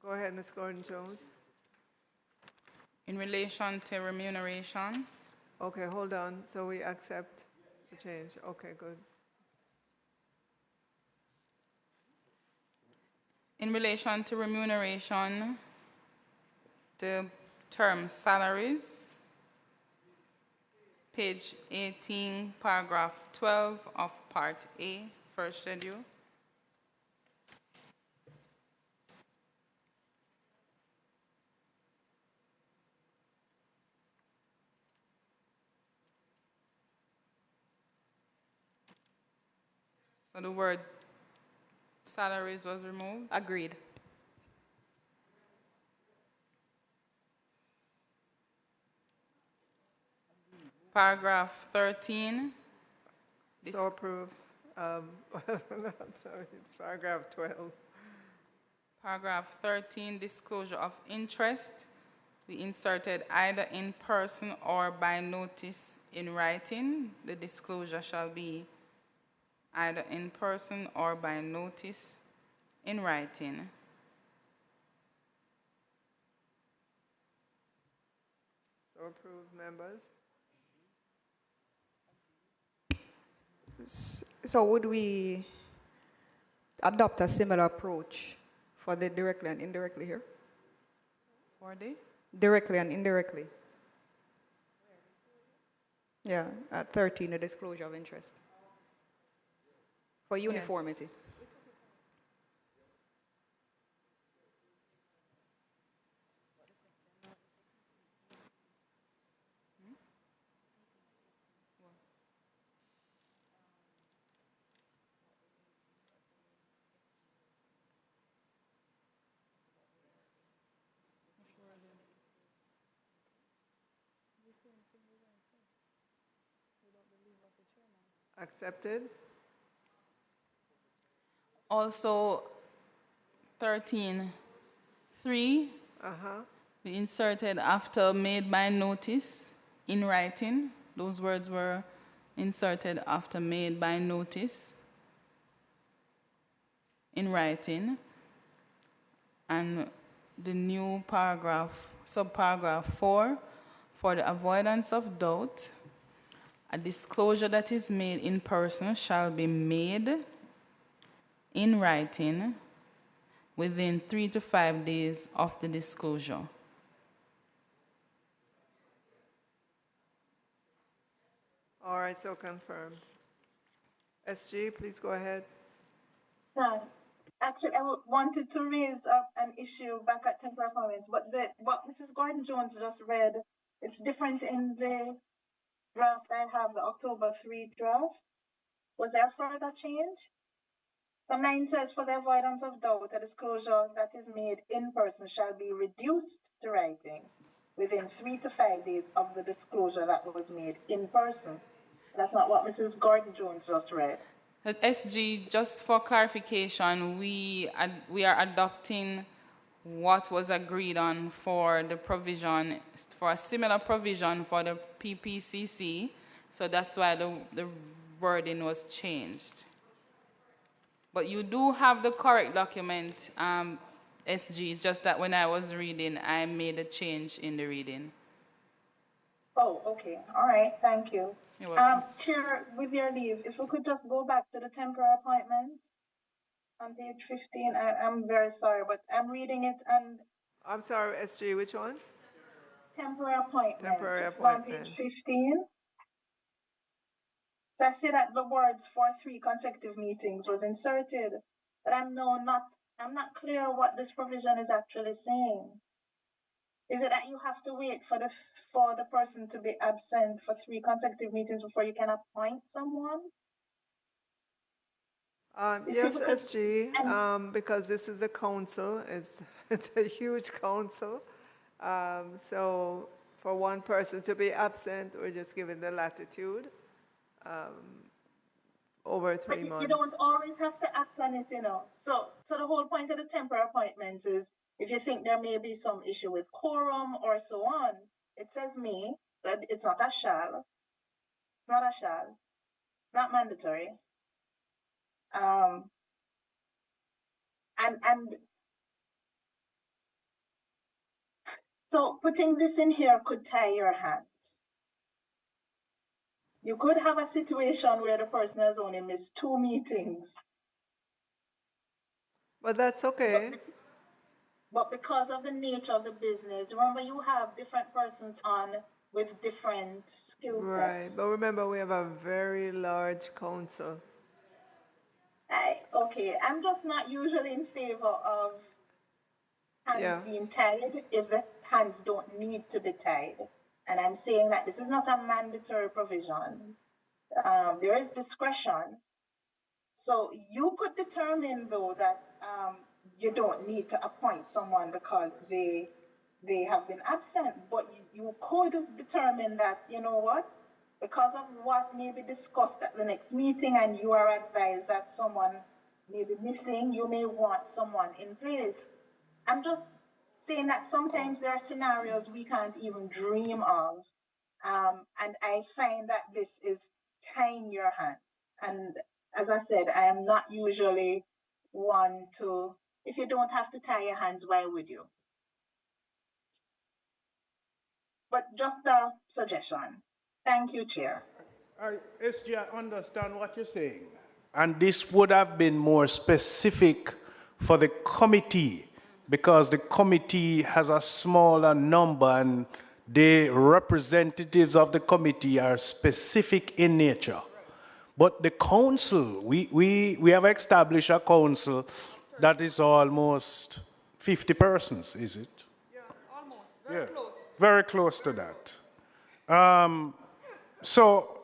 Go ahead, Ms. Gordon-Jones. In relation to remuneration, Okay, hold on. So we accept the change. Okay, good. in relation to remuneration, the term salaries, page 18, paragraph 12 of part A, first schedule. So the word salaries was removed. Agreed. Paragraph 13. So approved. Sorry, it's paragraph 12. Paragraph 13, disclosure of interest. We inserted either in person or by notice in writing. The disclosure shall be either in person or by notice in writing. So approved, members. So would we adopt a similar approach for the directly and indirectly here? For the? Directly and indirectly. Yeah, at 13, the disclosure of interest. For uniformity. Accepted. Also, 13.3, Uh-huh. we inserted after made by notice in writing. Those words were inserted after made by notice in writing. And the new paragraph, subparagraph 4, for the avoidance of doubt, a disclosure that is made in person shall be made in writing within 3 to 5 days of the disclosure. All right, so confirmed. SG, please go ahead. Thanks. Actually, I wanted to raise up an issue back at temporary appointments, but what Mrs. Gordon-Jones just read, it's different in the draft I have, the October 3 draft. Was there further change? So 9 says, for the avoidance of doubt, a disclosure that is made in person shall be reduced to writing within 3 to 5 days of the disclosure that was made in person. That's not what Mrs. Gordon-Jones just read. SG, just for clarification, we are adopting what was agreed on for the provision, for a similar provision for the PPCC. So that's why the wording was changed. But you do have the correct document, SG. It's just that when I was reading, I made a change in the reading. Oh, okay. All right. Thank you. You're welcome. Chair, with your leave, if we could just go back to the temporary appointments on page 15. I'm very sorry, but I'm reading it and I'm sorry, SG, which one? temporary appointments. Temporary It's on appointment. page 15. So I see that the words for 3 consecutive meetings was inserted, but I'm not clear what this provision is actually saying. Is it that you have to wait for the person to be absent for 3 consecutive meetings before you can appoint someone? Yes, SG, because this is a council, it's a huge council. So for one person to be absent, we're just giving the latitude over 3 months. You don't always have to act on it, you know. So the whole point of the temporary appointments is if you think there may be some issue with quorum or so on, it says may, that it's not a shall. It's not a shall. Not mandatory. And so putting this in here could tie your hands. You could have a situation where the person has only missed 2 meetings. But that's okay. But because of the nature of the business, remember you have different persons on with different skill sets. Right, but remember we have a very large council. Okay, I'm just not usually in favor of hands being tied if the hands don't need to be tied. And I'm saying that this is not a mandatory provision. There is discretion. So you could determine though that you don't need to appoint someone because they have been absent, but you could determine that, you know what, because of what may be discussed at the next meeting and you are advised that someone may be missing, you may want someone in place. I'm just saying that sometimes there are scenarios we can't even dream of. And I find that this is tying your hands. And as I said, I am not usually one to, if you don't have to tie your hands, why would you? But just a suggestion. Thank you, Chair. SG, I understand what you're saying. And this would have been more specific for the committee because the committee has a smaller number and the representatives of the committee are specific in nature. But the council, we have established a council that is almost 50 persons, is it? Yeah, almost, very close. Very close to that. So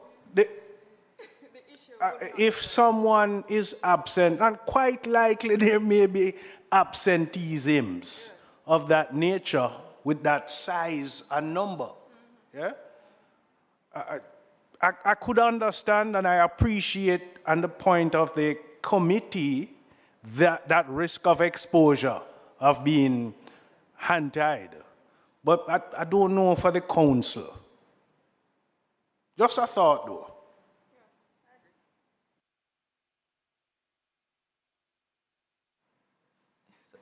if someone is absent, and quite likely there may be absenteeisms of that nature with that size and number, yeah? I could understand and I appreciate on the point of the committee that risk of exposure of being hand-tied. But I don't know for the council. Just a thought though.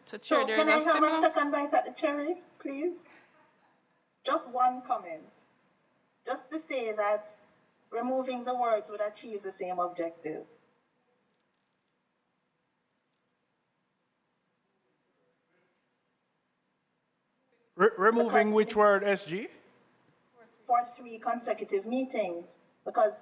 So, Chair, Can I have a second bite at the cherry, please? Just one comment. Just to say that removing the words would achieve the same objective. Removing which word, SG? For 3 consecutive meetings. Because,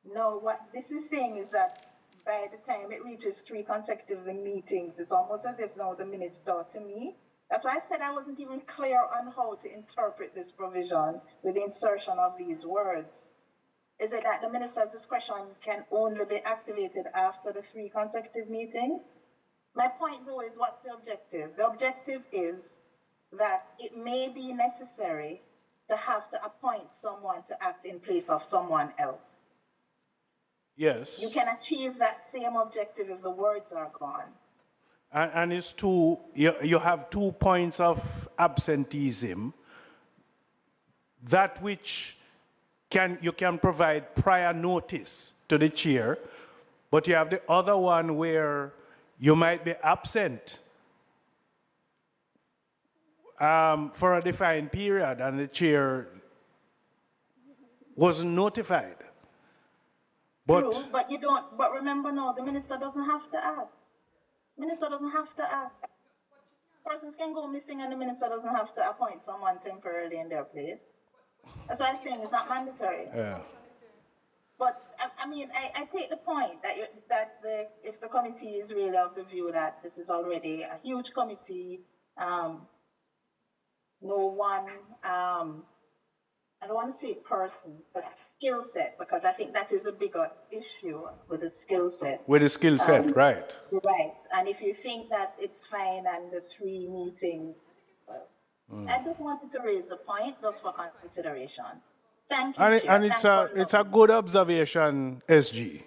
no, what this is saying is that by the time it reaches 3 consecutive meetings, it's almost as if now the minutes start to me. That's why I said I wasn't even clear on how to interpret this provision with the insertion of these words. Is it that the minister's discretion can only be activated after the 3 consecutive meetings? My point though is what's the objective? The objective is that it may be necessary to have to appoint someone to act in place of someone else. Yes. You can achieve that same objective if the words are gone. And it's you have 2 points of absenteeism, that which you can provide prior notice to the chair, But you have the other one where you might be absent for a defined period and the chair wasn't notified. But True, but you don't, but remember now, the minister doesn't have to act. Minister doesn't have to act. Persons can go missing and the minister doesn't have to appoint someone temporarily in their place. That's why I'm saying it's not mandatory. yeah. But I mean, I take the point that if the committee is really of the view that this is already a huge committee, no one, I don't want to say person, but skill set, because I think that is a bigger issue with the skill set. With the skill set, right. Right. And if you think that it's fine and the 3 meetings, I just wanted to raise the point just for consideration. Thank you, And, Chair. it's a good observation, SG.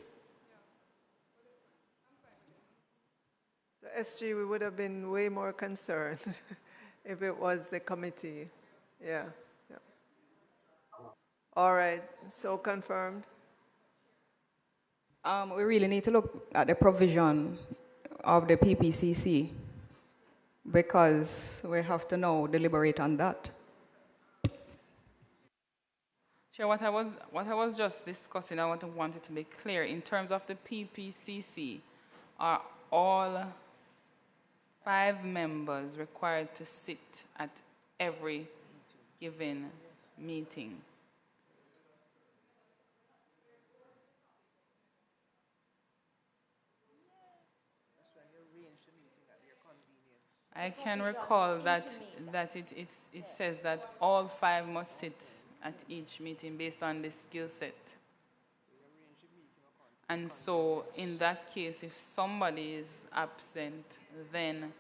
So SG, we would have been way more concerned if it was the committee. Yeah. Yeah. All right, so confirmed. We really need to look at the provision of the PPCC because we have to now deliberate on that. Chair, what I was just discussing, I wanted to be clear. In terms of the PPCC, are all 5 members required to sit at every given meeting? I can recall that it says that all 5 must sit at each meeting based on the skill set. And so in that case, if somebody is absent, then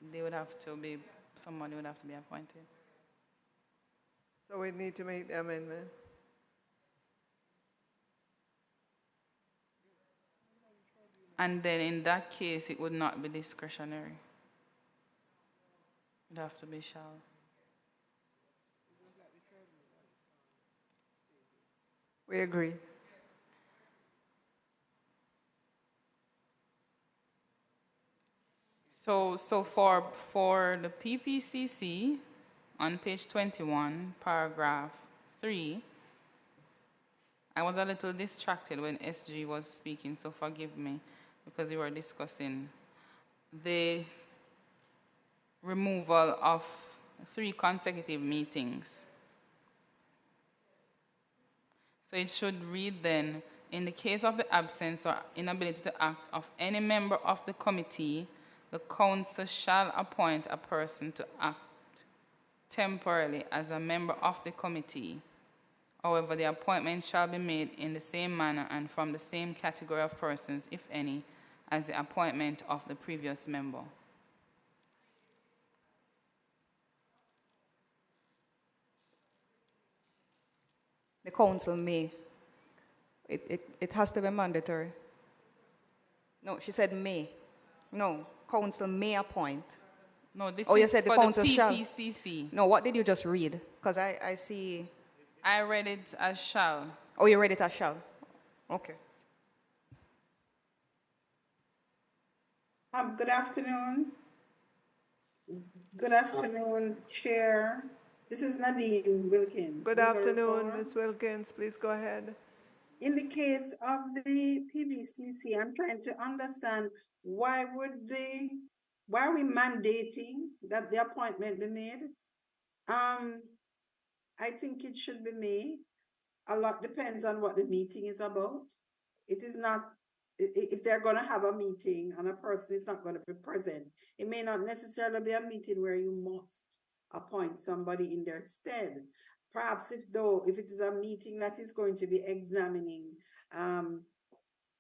somebody would have to be appointed. So we need to make the amendment. And then in that case, it would not be discretionary. It would have to be shall. We agree. So for the PPCC, on page 21, paragraph 3, I was a little distracted when SG was speaking, so forgive me, because we were discussing the removal of 3 consecutive meetings. So it should read then, in the case of the absence or inability to act of any member of the committee, the council shall appoint a person to act temporarily as a member of the committee. However, the appointment shall be made in the same manner and from the same category of persons, if any, as the appointment of the previous member. The council may. It has to be mandatory. No, she said may. No, council may appoint. No, this you is said the for council the shall. PPCC. No, what did you just read? Because I see. I read it as shall. Oh, you read it as shall. Okay. Good afternoon. Good afternoon, Chair. This is Nadine Wilkins. Good afternoon, Ms. Wilkins. Please go ahead. In the case of the PBCC, I'm trying to understand why are we mandating that the appointment be made? I think it should be made. A lot depends on what the meeting is about. It is not, if they're going to have a meeting and a person is not going to be present, it may not necessarily be a meeting where you must appoint somebody in their stead. Perhaps if it is a meeting that is going to be examining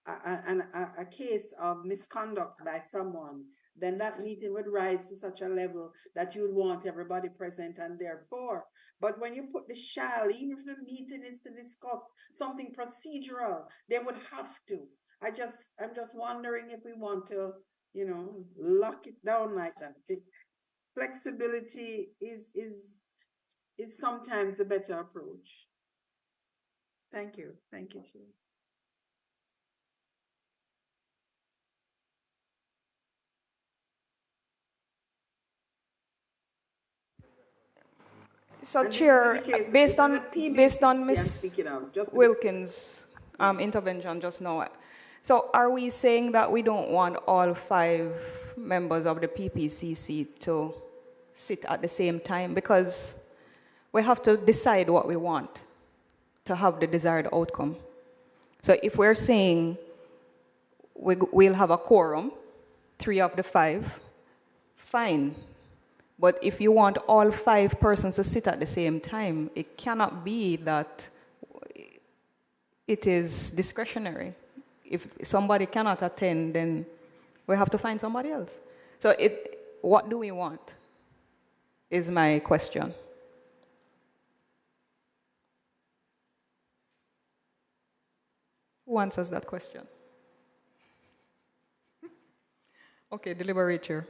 a case of misconduct by someone, then that meeting would rise to such a level that you would want everybody present and therefore. But when you put the shall, even if the meeting is to discuss something procedural, they would have to. I'm just wondering if we want to, lock it down like that. Flexibility is sometimes a better approach. Thank you. Thank you, Chair. So, And this is Chair, in the case, based this is on a based on PBCC I'm Ms. speaking of, just to be- Wilkins' intervention just now, so are we saying that we don't want all 5 members of the PPCC to sit at the same time? Because we have to decide what we want to have the desired outcome. So if we're saying we'll have a quorum, 3 of the 5, fine. But if you want all 5 persons to sit at the same time, it cannot be that it is discretionary. If somebody cannot attend, then we have to find somebody else. So what do we want is my question. Who answers that question? Okay, deliberate, Chair.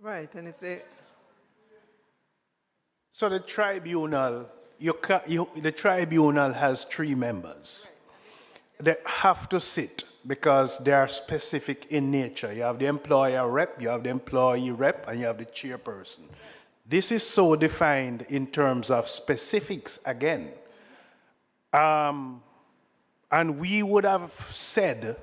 Right, and if they, So the tribunal, the tribunal has 3 members. They have to sit because they are specific in nature. You have the employer rep, you have the employee rep, and you have the chairperson. This is so defined in terms of specifics again. And we would have said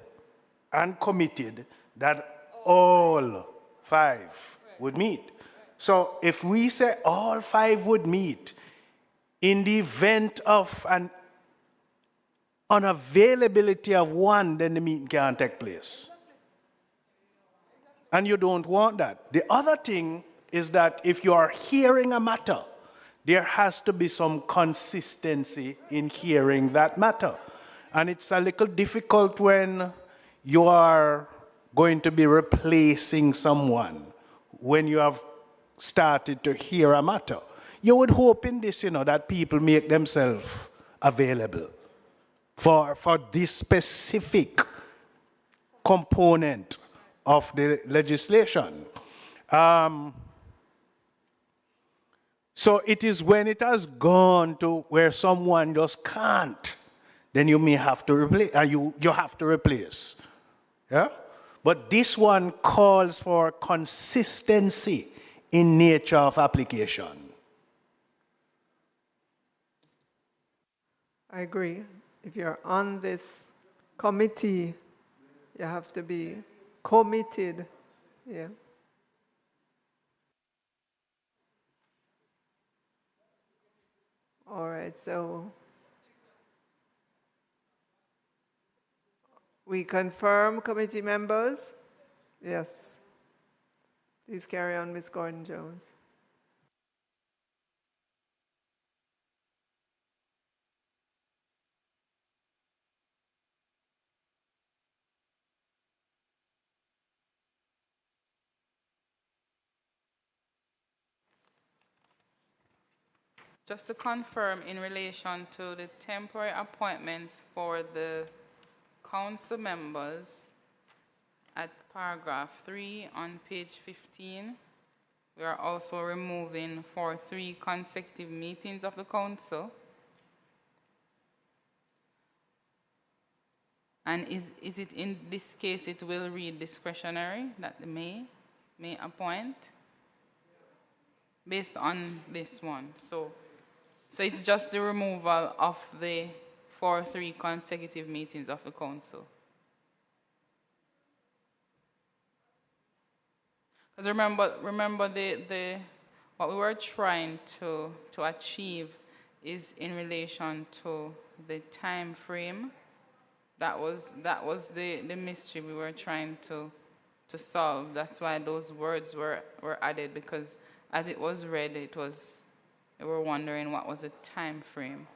and committed that all 5 would meet. So if we say all 5 would meet, in the event of an unavailability of one, then the meeting can't take place. And you don't want that. The other thing is that if you are hearing a matter, there has to be some consistency in hearing that matter. And it's a little difficult when you are going to be replacing someone when you have started to hear a matter. You would hope in this, that people make themselves available for this specific component of the legislation. So it is when it has gone to where someone just can't, then you may have to replace, you have to replace. Yeah? But this one calls for consistency in nature of application. I agree. If you're on this committee, you have to be committed. Yeah. All right, so we confirm committee members? Yes. Please carry on, Ms. Gordon-Jones. Just to confirm in relation to the temporary appointments for the council members at paragraph 3 on page 15, we are also removing for 3 consecutive meetings of the council. And is it in this case, it will read discretionary, that the may appoint? Based on this one. So it's just the removal of the 3 consecutive meetings of the council. Because remember what we were trying to achieve is in relation to the time frame. That was the mystery we were trying to solve. That's why those words were added, because as it was read, they were wondering what was the time frame.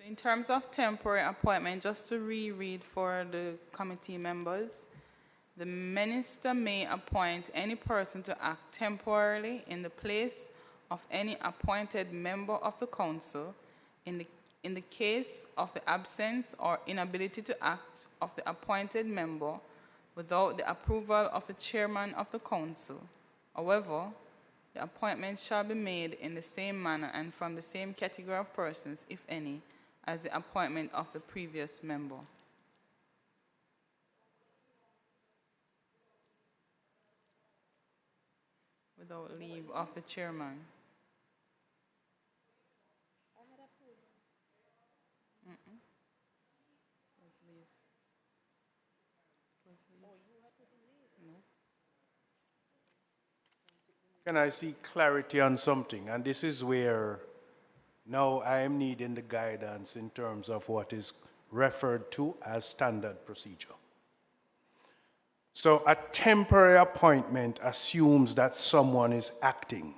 In terms of temporary appointment, just to reread for the committee members, the minister may appoint any person to act temporarily in the place of any appointed member of the council in the case of the absence or inability to act of the appointed member without the approval of the chairman of the council. However, the appointment shall be made in the same manner and from the same category of persons, if any, as the appointment of the previous member. Without leave of the chairman. Can I see clarity on something? And this is where now I am needing the guidance in terms of what is referred to as standard procedure. So a temporary appointment assumes that someone is acting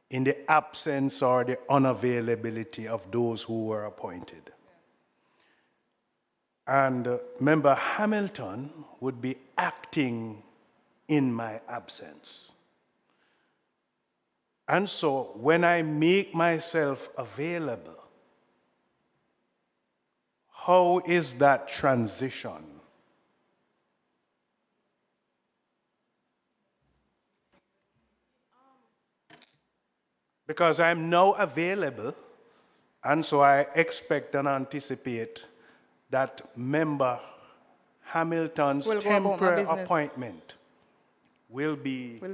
in the absence or the unavailability of those who were appointed. And Member Hamilton would be acting in my absence. And so when I make myself available, how is that transition? Because I'm now available, and so I expect and anticipate that Member Hamilton's temporary appointment will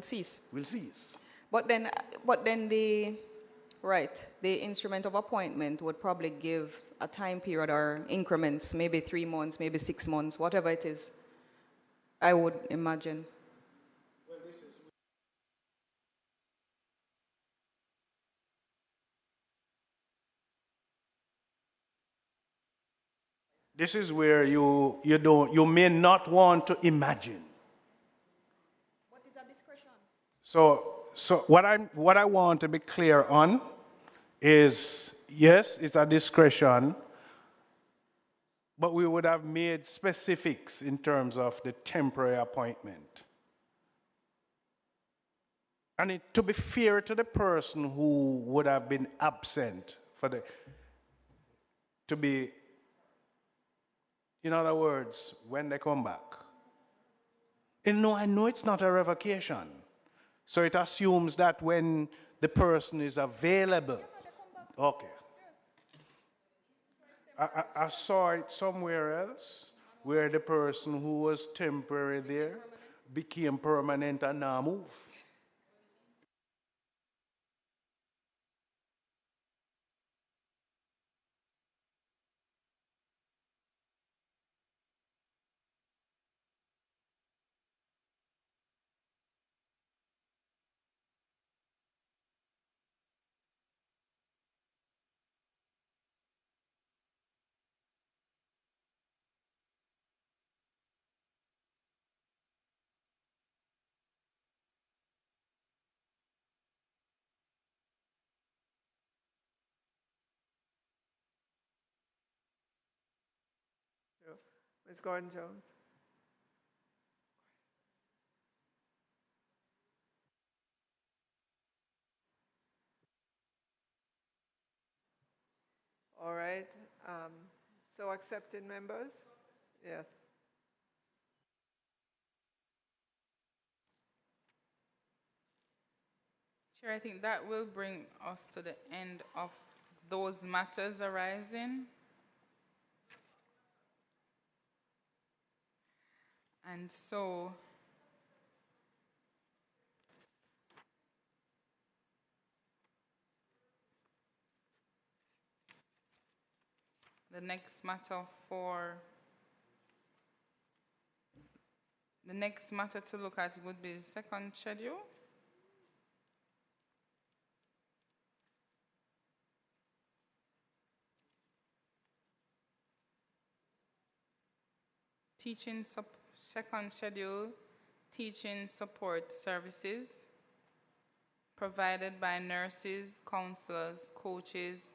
cease. Will cease. But then the instrument of appointment would probably give a time period or increments, maybe 3 months, maybe 6 months, whatever it is, I would imagine. This is where you may not want to imagine. What is a discretion? So what I want to be clear on is, yes, it's a discretion, but we would have made specifics in terms of the temporary appointment. And to be fair to the person who would have been absent to be, in other words, when they come back. And no, I know it's not a revocation. So it assumes that when the person is available. Okay. I saw it somewhere else where the person who was temporary there became permanent and now move. Ms. Gordon-Jones. All right. So accepted members? Yes. Chair, I think that will bring us to the end of those matters arising. And so, the next matter to look at would be the second schedule. Second schedule, teaching support services provided by nurses, counselors, coaches,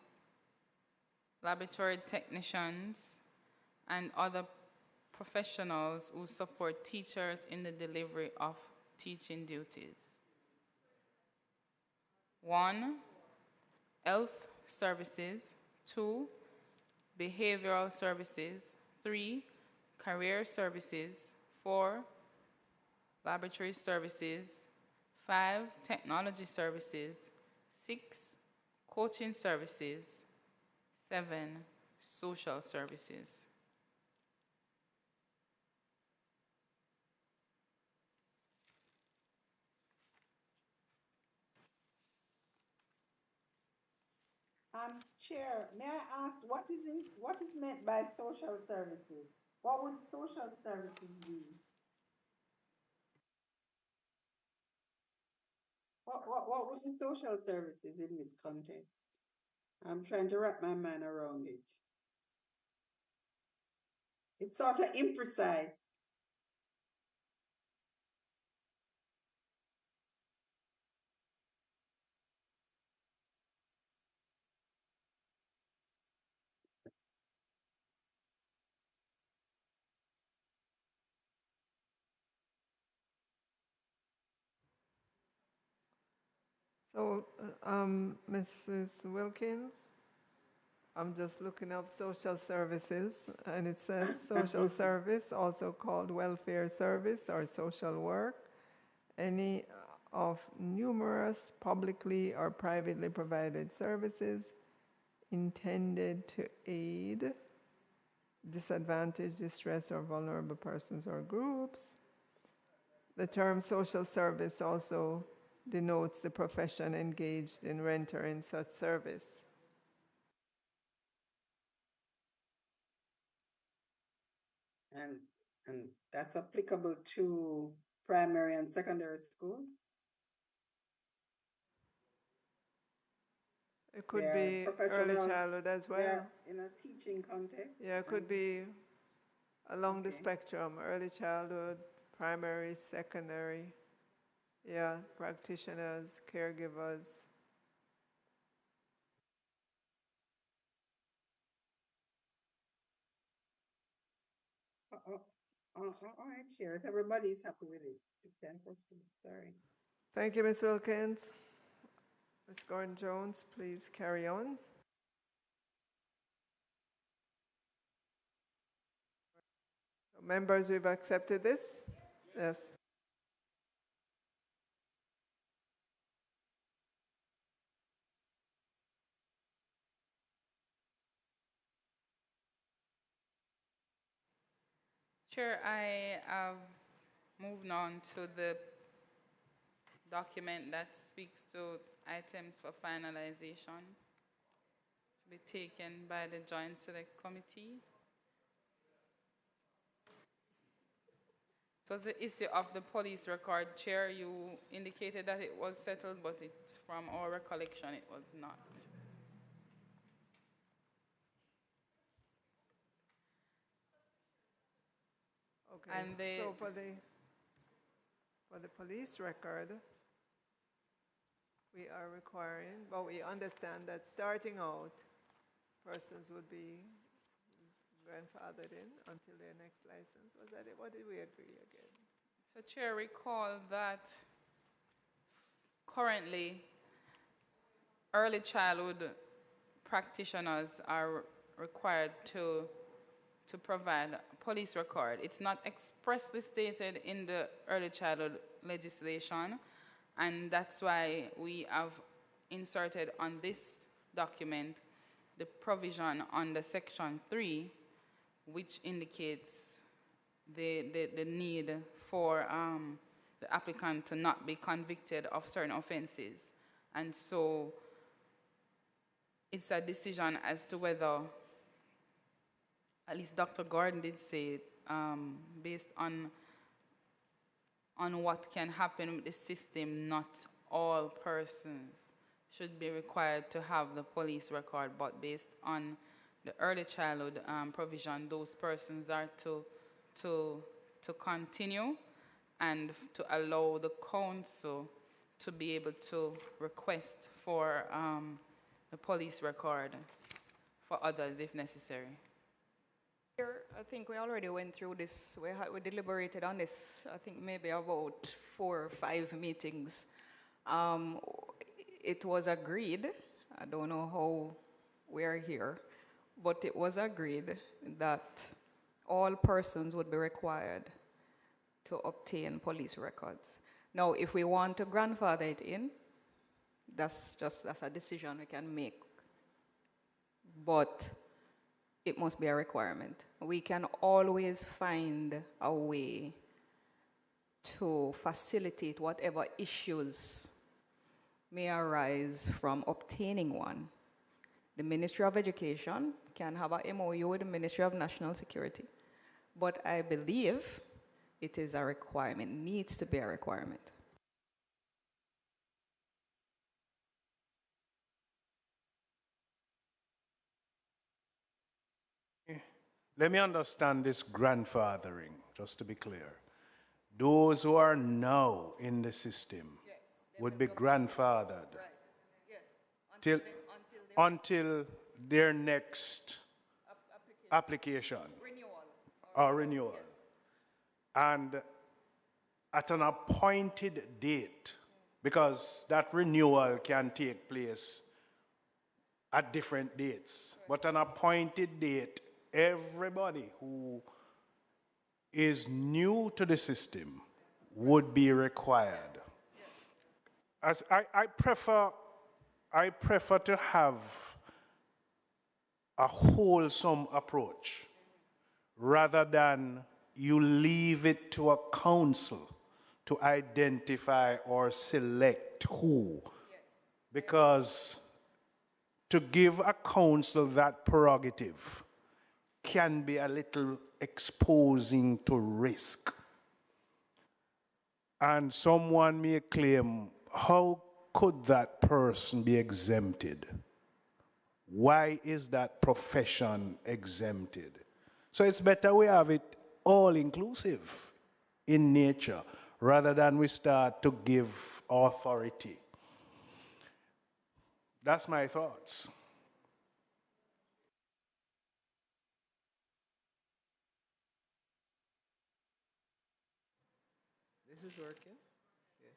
laboratory technicians, and other professionals who support teachers in the delivery of teaching duties. 1, health services. 2, behavioral services. 3, career services. 4, laboratory services. 5, technology services. 6, coaching services. 7, social services. Chair, may I ask what is meant by social services? What would social services be? What would be social services in this context? I'm trying to wrap my mind around it. It's sort of imprecise. So, Mrs. Wilkins, I'm just looking up social services, and it says social service, also called welfare service or social work, any of numerous publicly or privately provided services intended to aid disadvantaged, distressed, or vulnerable persons or groups. The term social service also denotes the profession engaged in rendering such service. And that's applicable to primary and secondary schools? It could They're be early childhood as well. They're in a teaching context? Yeah, it could be along the Okay. spectrum, early childhood, primary, secondary. Yeah, practitioners, caregivers. All right, Chair. If everybody's happy with it, you can proceed. Sorry. Thank you, Ms. Wilkins. Ms. Gordon-Jones, please carry on. Members, we've accepted this? Yes. Chair, I have moved on to the document that speaks to items for finalization to be taken by the Joint Select Committee. It was the issue of the police record. Chair, you indicated that it was settled, but from our recollection, it was not. Okay, And so for the police record, we are requiring, but we understand that starting out, persons would be grandfathered in until their next license. Was that it? What did we agree again? So, Chair, recall that currently early childhood practitioners are required to provide a police record. It's not expressly stated in the early childhood legislation, and that's why we have inserted on this document the provision under Section 3, which indicates the need for the applicant to not be convicted of certain offenses. And so it's a decision as to whether, at least Dr. Gordon did say, based on what can happen with the system, not all persons should be required to have the police record, but based on the early childhood provision, those persons are to continue and to allow the council to be able to request for the police record for others if necessary. Here, I think we already went through this. We deliberated on this, I think maybe about 4 or 5 meetings. It was agreed, I don't know how we're here, but it was agreed that all persons would be required to obtain police records. Now, if we want to grandfather it in, that's a decision we can make. But it must be a requirement. We can always find a way to facilitate whatever issues may arise from obtaining one. The Ministry of Education can have a MOU with the Ministry of National Security, but I believe it is a requirement, needs to be a requirement. Let me understand this grandfathering, just to be clear. Those who are now in the system would be grandfathered until their next application or renewal. And at an appointed date, because that renewal can take place at different dates, but an appointed date, everybody who is new to the system would be required. As I prefer to have a wholesome approach rather than you leave it to a council to identify or select who. Because to give a council that prerogative can be a little exposing to risk. And someone may claim, how could that person be exempted? Why is that profession exempted? So it's better we have it all inclusive in nature rather than we start to give authority. That's my thoughts. This is working? Yes.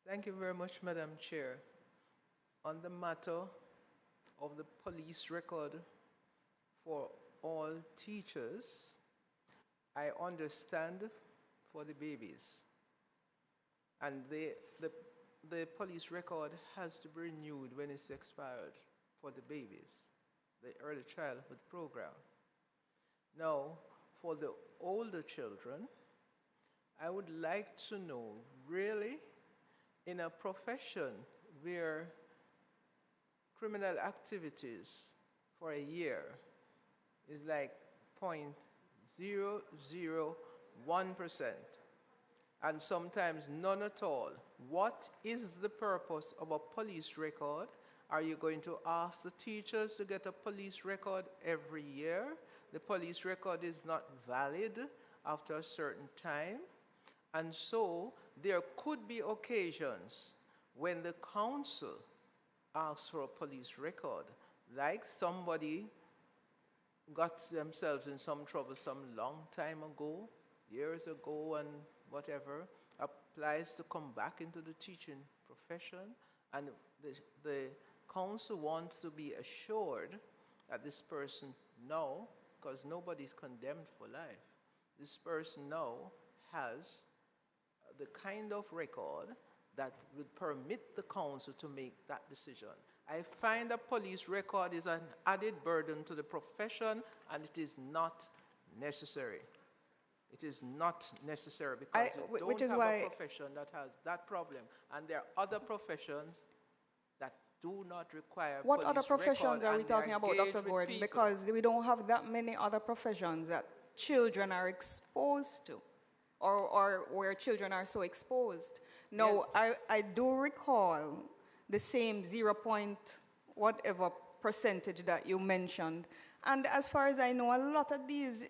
Thank you very much, Madam Chair. On the matter of the police record for all teachers, I understand for the babies. And the police record has to be renewed when it's expired for the babies, the early childhood program. Now, for the older children, I would like to know, really, in a profession where criminal activities for a year is like 0.001%, and sometimes none at all. What is the purpose of a police record? Are you going to ask the teachers to get a police record every year? The police record is not valid after a certain time. And so there could be occasions when the council asks for a police record, like somebody got themselves in some trouble some long time ago, years ago and whatever, applies to come back into the teaching profession, and the council wants to be assured that this person now, because nobody's condemned for life, this person now has the kind of record that would permit the council to make that decision. I find a police record is an added burden to the profession, and it is not necessary. It is not necessary because you don't have a profession that has that problem. And there are other professions that do not require What police other professions record, are we talking about, Dr. Gordon? Because we don't have that many other professions that children are exposed to, or where children are so exposed. No, yeah. I do recall the same 0. whatever percentage that you mentioned. And as far as I know, a lot of these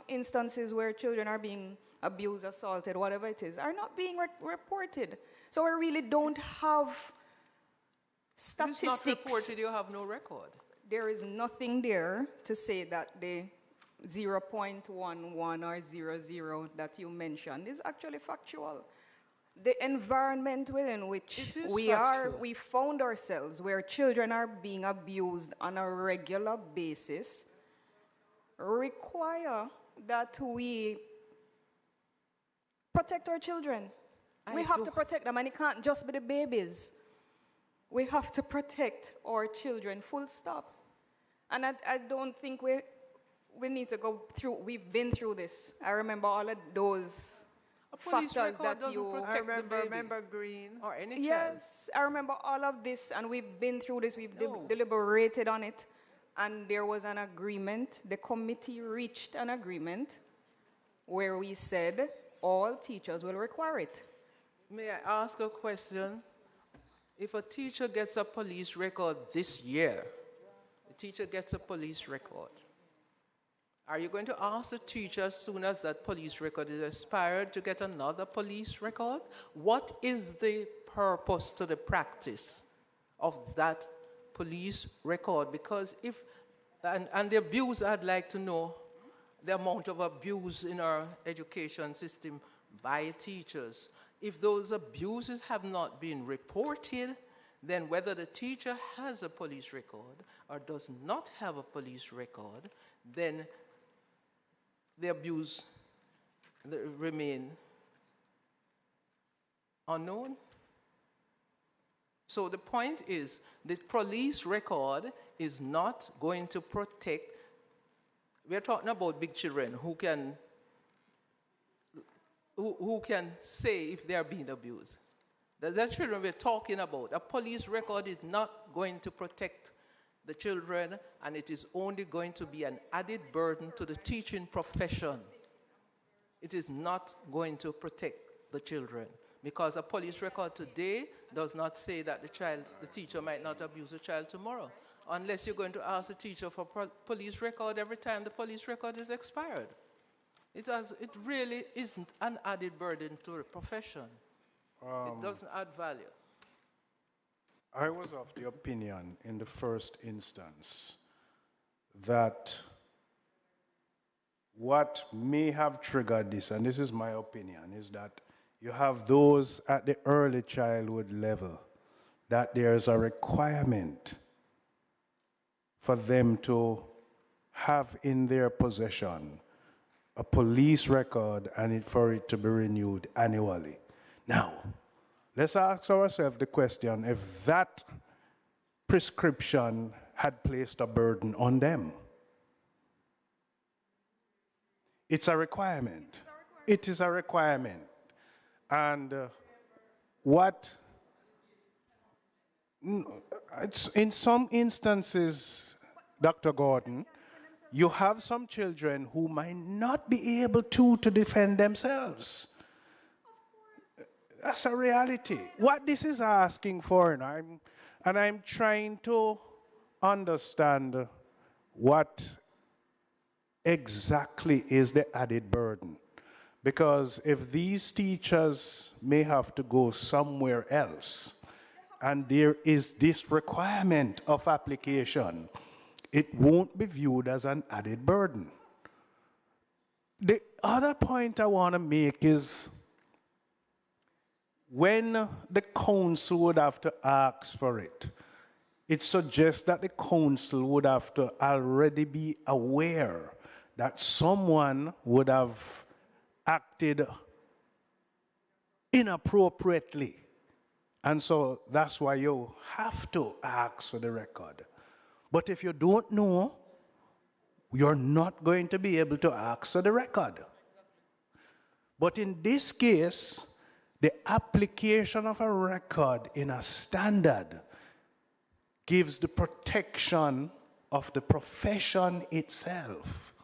instances where children are being abused, assaulted, whatever it is, are not being reported. So we really don't have statistics. If it's not reported, you have no record. there is nothing there to say that the 0.11 or 00 that you mentioned is actually factual. The environment within which we found ourselves, where children are being abused on a regular basis, require that we protect our children. We have to protect them, and it can't just be the babies. We have to protect our children, full stop. And I don't think we need to go through, we've been through this. I remember all of those factors that you... I remember Green. Or any child. Yes, I remember all of this, and we've been through this, we've deliberated on it, and there was an agreement. The committee reached an agreement where we said all teachers will require it. May I ask a question? If a teacher gets a police record this year, the teacher gets a police record, are you going to ask the teacher as soon as that police record is expired to get another police record? What is the purpose to the practice of that police record? Because if, and the abuse, I'd like to know the amount of abuse in our education system by teachers. If those abuses have not been reported, then whether the teacher has a police record or does not have a police record, then the abuse remain unknown. So the point is, the police record is not going to protect. We're talking about big children who can say if they are being abused. The children we're talking about. A police record is not going to protect the children, and it is only going to be an added burden to the teaching profession. It is not going to protect the children, because a police record today does not say that the teacher might not abuse the child tomorrow, unless you're going to ask the teacher for police record every time the police record is expired. It really isn't an added burden to the profession. It doesn't add value. I was of the opinion in the first instance that what may have triggered this, and this is my opinion, is that you have those at the early childhood level that there's a requirement for them to have in their possession a police record and for it to be renewed annually. Now, let's ask ourselves the question, if that prescription had placed a burden on them. It's a requirement. It is a requirement. And in some instances, Dr. Gordon, you have some children who might not be able to defend themselves. That's a reality. What this is asking for, and I'm trying to understand what exactly is the added burden. Because if these teachers may have to go somewhere else, and there is this requirement of application, it won't be viewed as an added burden. The other point I want to make is, when the council would have to ask for it, it suggests that the council would have to already be aware that someone would have acted inappropriately. And so that's why you have to ask for the record. But if you don't know, you're not going to be able to ask for the record. But in this case, the application of a record in a standard gives the protection of the profession itself.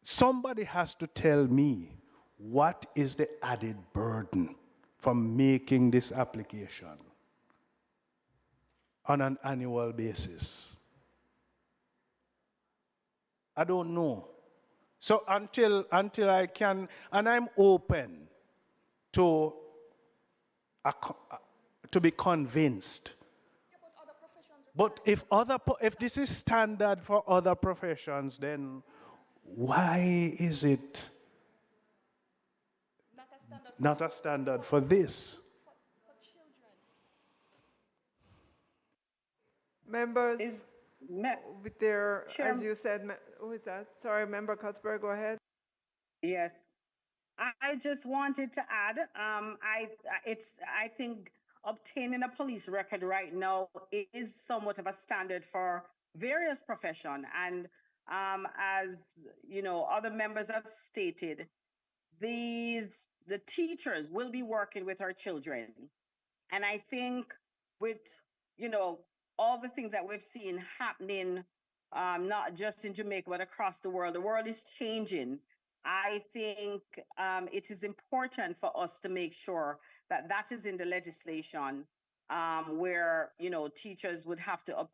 Somebody has to tell me what is the added burden from making this application on an annual basis. I don't know. So until I can, and I'm open to be convinced. Yeah, but other professions But if this is standard for other professions, then why is it not a standard for this? Members, with their, as Chair- you said, who is that? Sorry, Member Cuthbert, go ahead. Yes. I just wanted to add, I think obtaining a police record right now is somewhat of a standard for various profession. And as you know, other members have stated, the teachers will be working with our children. And I think with, you know, all the things that we've seen happening, not just in Jamaica, but across the world is changing. I think it is important for us to make sure that that is in the legislation, where, you know, teachers would have to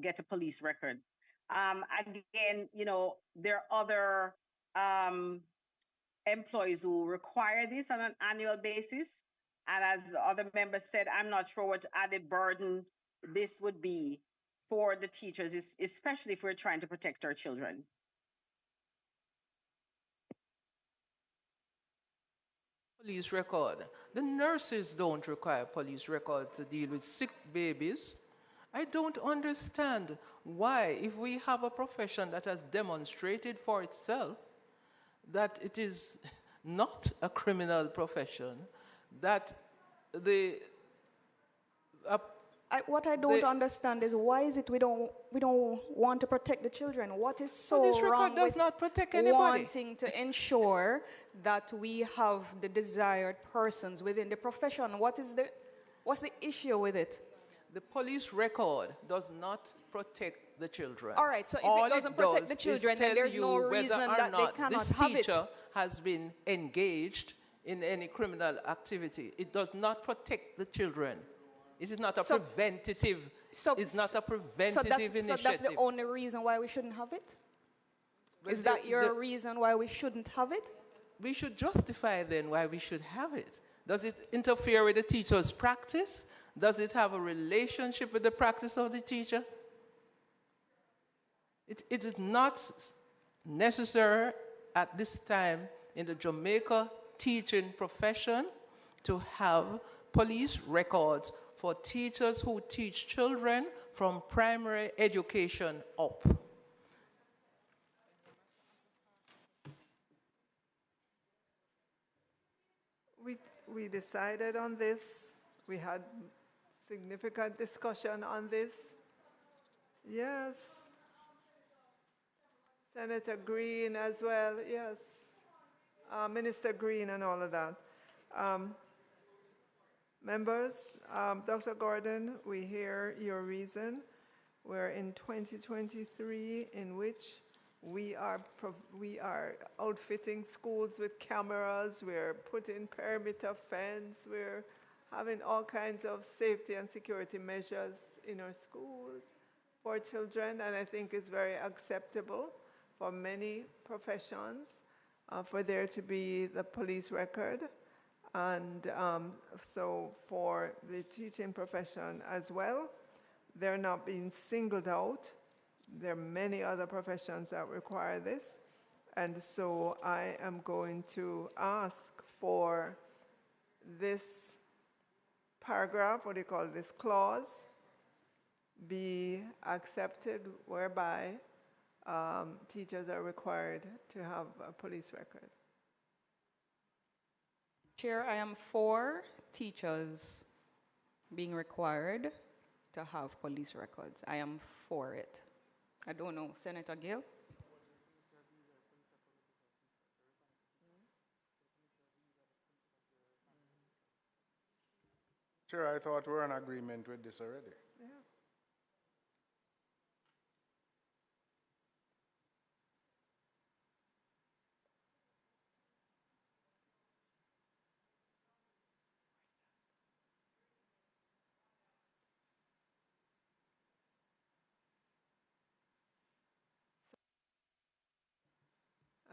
get a police record. Again, you know, there are other employees who require this on an annual basis. And as the other members said, I'm not sure what added burden this would be for the teachers, especially if we're trying to protect our children. Police record. The nurses don't require police records to deal with sick babies. I don't understand why, if we have a profession that has demonstrated for itself that it is not a criminal profession, that what I don't understand is why is it we don't want to protect the children? What is so Police record wrong does with not protect anybody. wanting to ensure that we have the desired persons within the profession? What's the issue with it? The police record does not protect the children. All right, so if All it doesn't protect the does children, is then tell there's you no whether reason or that they not cannot this have it. teacher has been engaged in any criminal activity. It does not protect the children. It is not a preventative. It's not a preventative initiative. So that's the only reason why we shouldn't have it? Is that your reason why we shouldn't have it? We should justify then why we should have it. Does it interfere with the teacher's practice? Does it have a relationship with the practice of the teacher? It is not necessary at this time in the Jamaica teaching profession to have police records for teachers who teach children from primary education up. We decided on this. We had significant discussion on this. Yes. Senator Green as well, yes. Minister Green and all of that. Members, Dr. Gordon, we hear your reason. We're in 2023 in which we are outfitting schools with cameras, we're putting perimeter fence, we're having all kinds of safety and security measures in our schools for children, and I think it's very acceptable for many professions for there to be the police record. And so for the teaching profession as well, they're not being singled out. There are many other professions that require this. And so I am going to ask for this paragraph, what do you call it, this clause, be accepted whereby teachers are required to have a police record. Chair, I am for teachers being required to have police records. I am for it. I don't know, Senator Gill? Sure, I thought we were in agreement with this already. Yeah.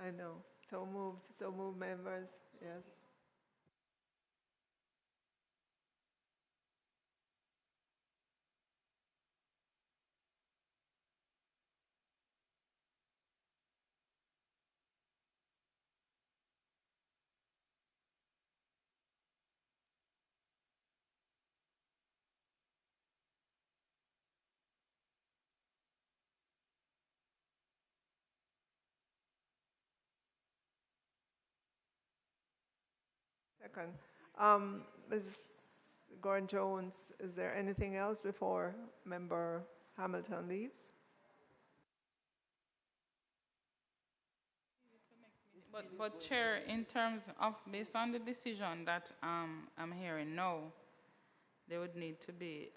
I know. So moved, members. Yes. second. Ms. Gordon-Jones, is there anything else before Member Hamilton leaves? But Chair, in terms of, based on the decision that I'm hearing now, there would need to be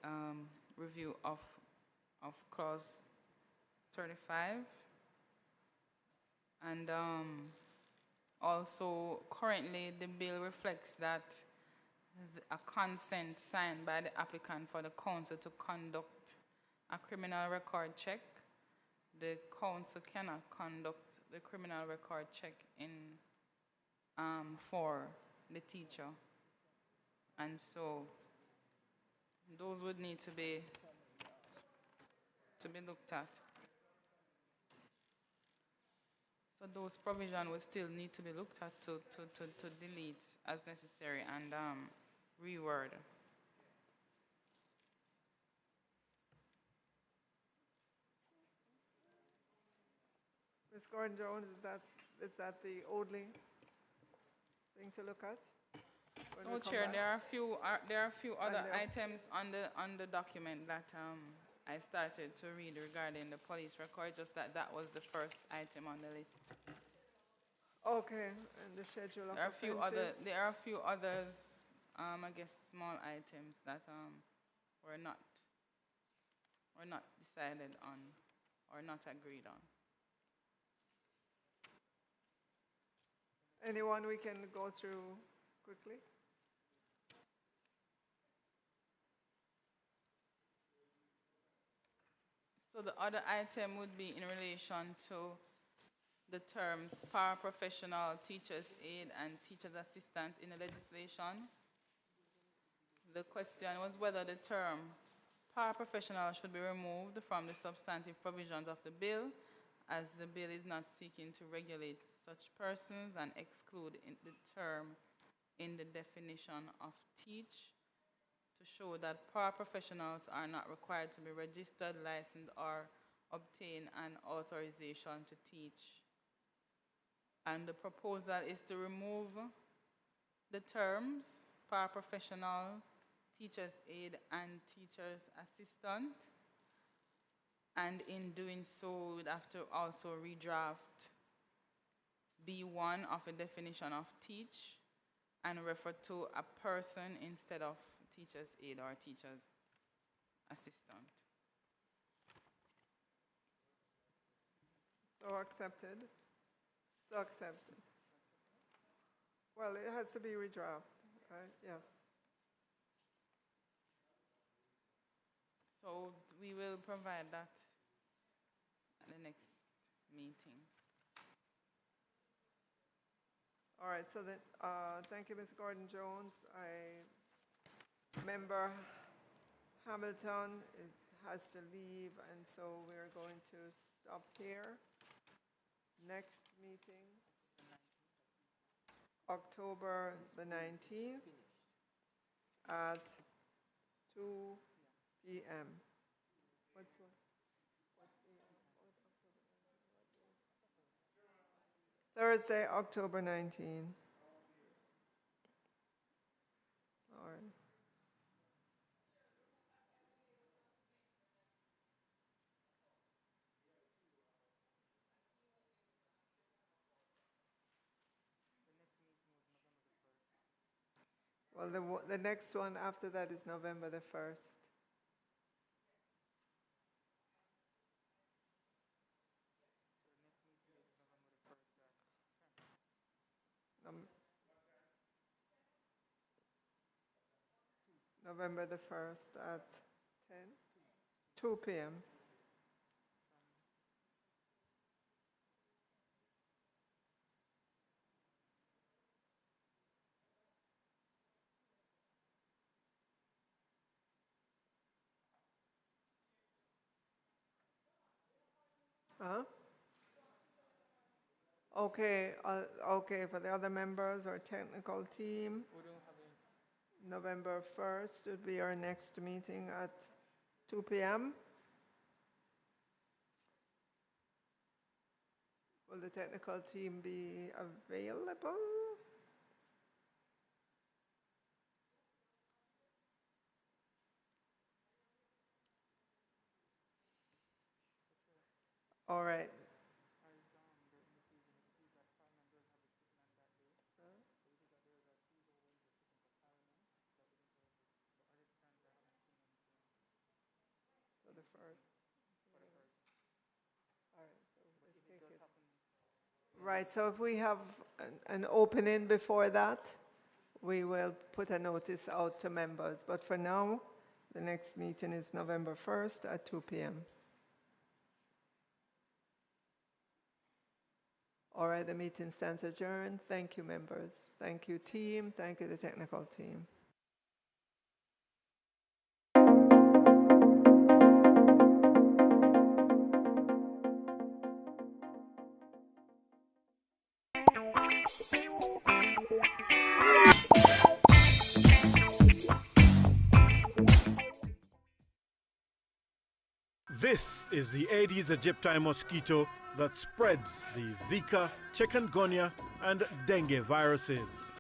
review of clause 35. And also, currently, the bill reflects that a consent signed by the applicant for the council to conduct a criminal record check. The council cannot conduct the criminal record check in for the teacher, and so those would need to be looked at. So those provisions would still need to be looked at to delete as necessary and reword. Ms. Gordon-Jones, is that the only thing to look at? when we No, come Chair, back? there are a few other there- items on the document that I started to read regarding the police record, just that was the first item on the list. Okay, and the schedule of There are a few others, I guess, small items that were not decided on or not agreed on. Anyone we can go through quickly? So the other item would be in relation to the terms paraprofessional, teacher's aide, and teacher's assistant in the legislation. The question was whether the term paraprofessional should be removed from the substantive provisions of the bill, as the bill is not seeking to regulate such persons, and exclude the term in the definition of teach, to show that paraprofessionals are not required to be registered, licensed, or obtain an authorization to teach. And the proposal is to remove the terms paraprofessional, teacher's aide, and teacher's assistant. And in doing so, we'd have to also redraft B1 of the definition of teach and refer to a person instead of teacher's aide or teacher's assistant. So accepted? So accepted. Well, it has to be redrafted, right? Yes. So we will provide that at the next meeting. All right, so then, thank you, Ms. Gordon-Jones. Member Hamilton has to leave, and so we're going to stop here. Next meeting, October the 19th at 2 p.m. What's the Thursday, October 19. All right. Well, the next one after that is November the 1st. November the 1st at 10? 2 p.m. Huh? Okay, okay, for the other members, our technical team, November 1st would be our next meeting at 2 p.m. Will the technical team be available? All right. So the first. All right, so let's take it. Right, so if we have an opening before that, we will put a notice out to members. But for now, the next meeting is November 1st at 2 p.m. All right, the meeting stands adjourned. Thank you, members. Thank you, team. Thank you, the technical team. This is the Aedes aegypti mosquito that spreads the Zika, chikungunya, and dengue viruses.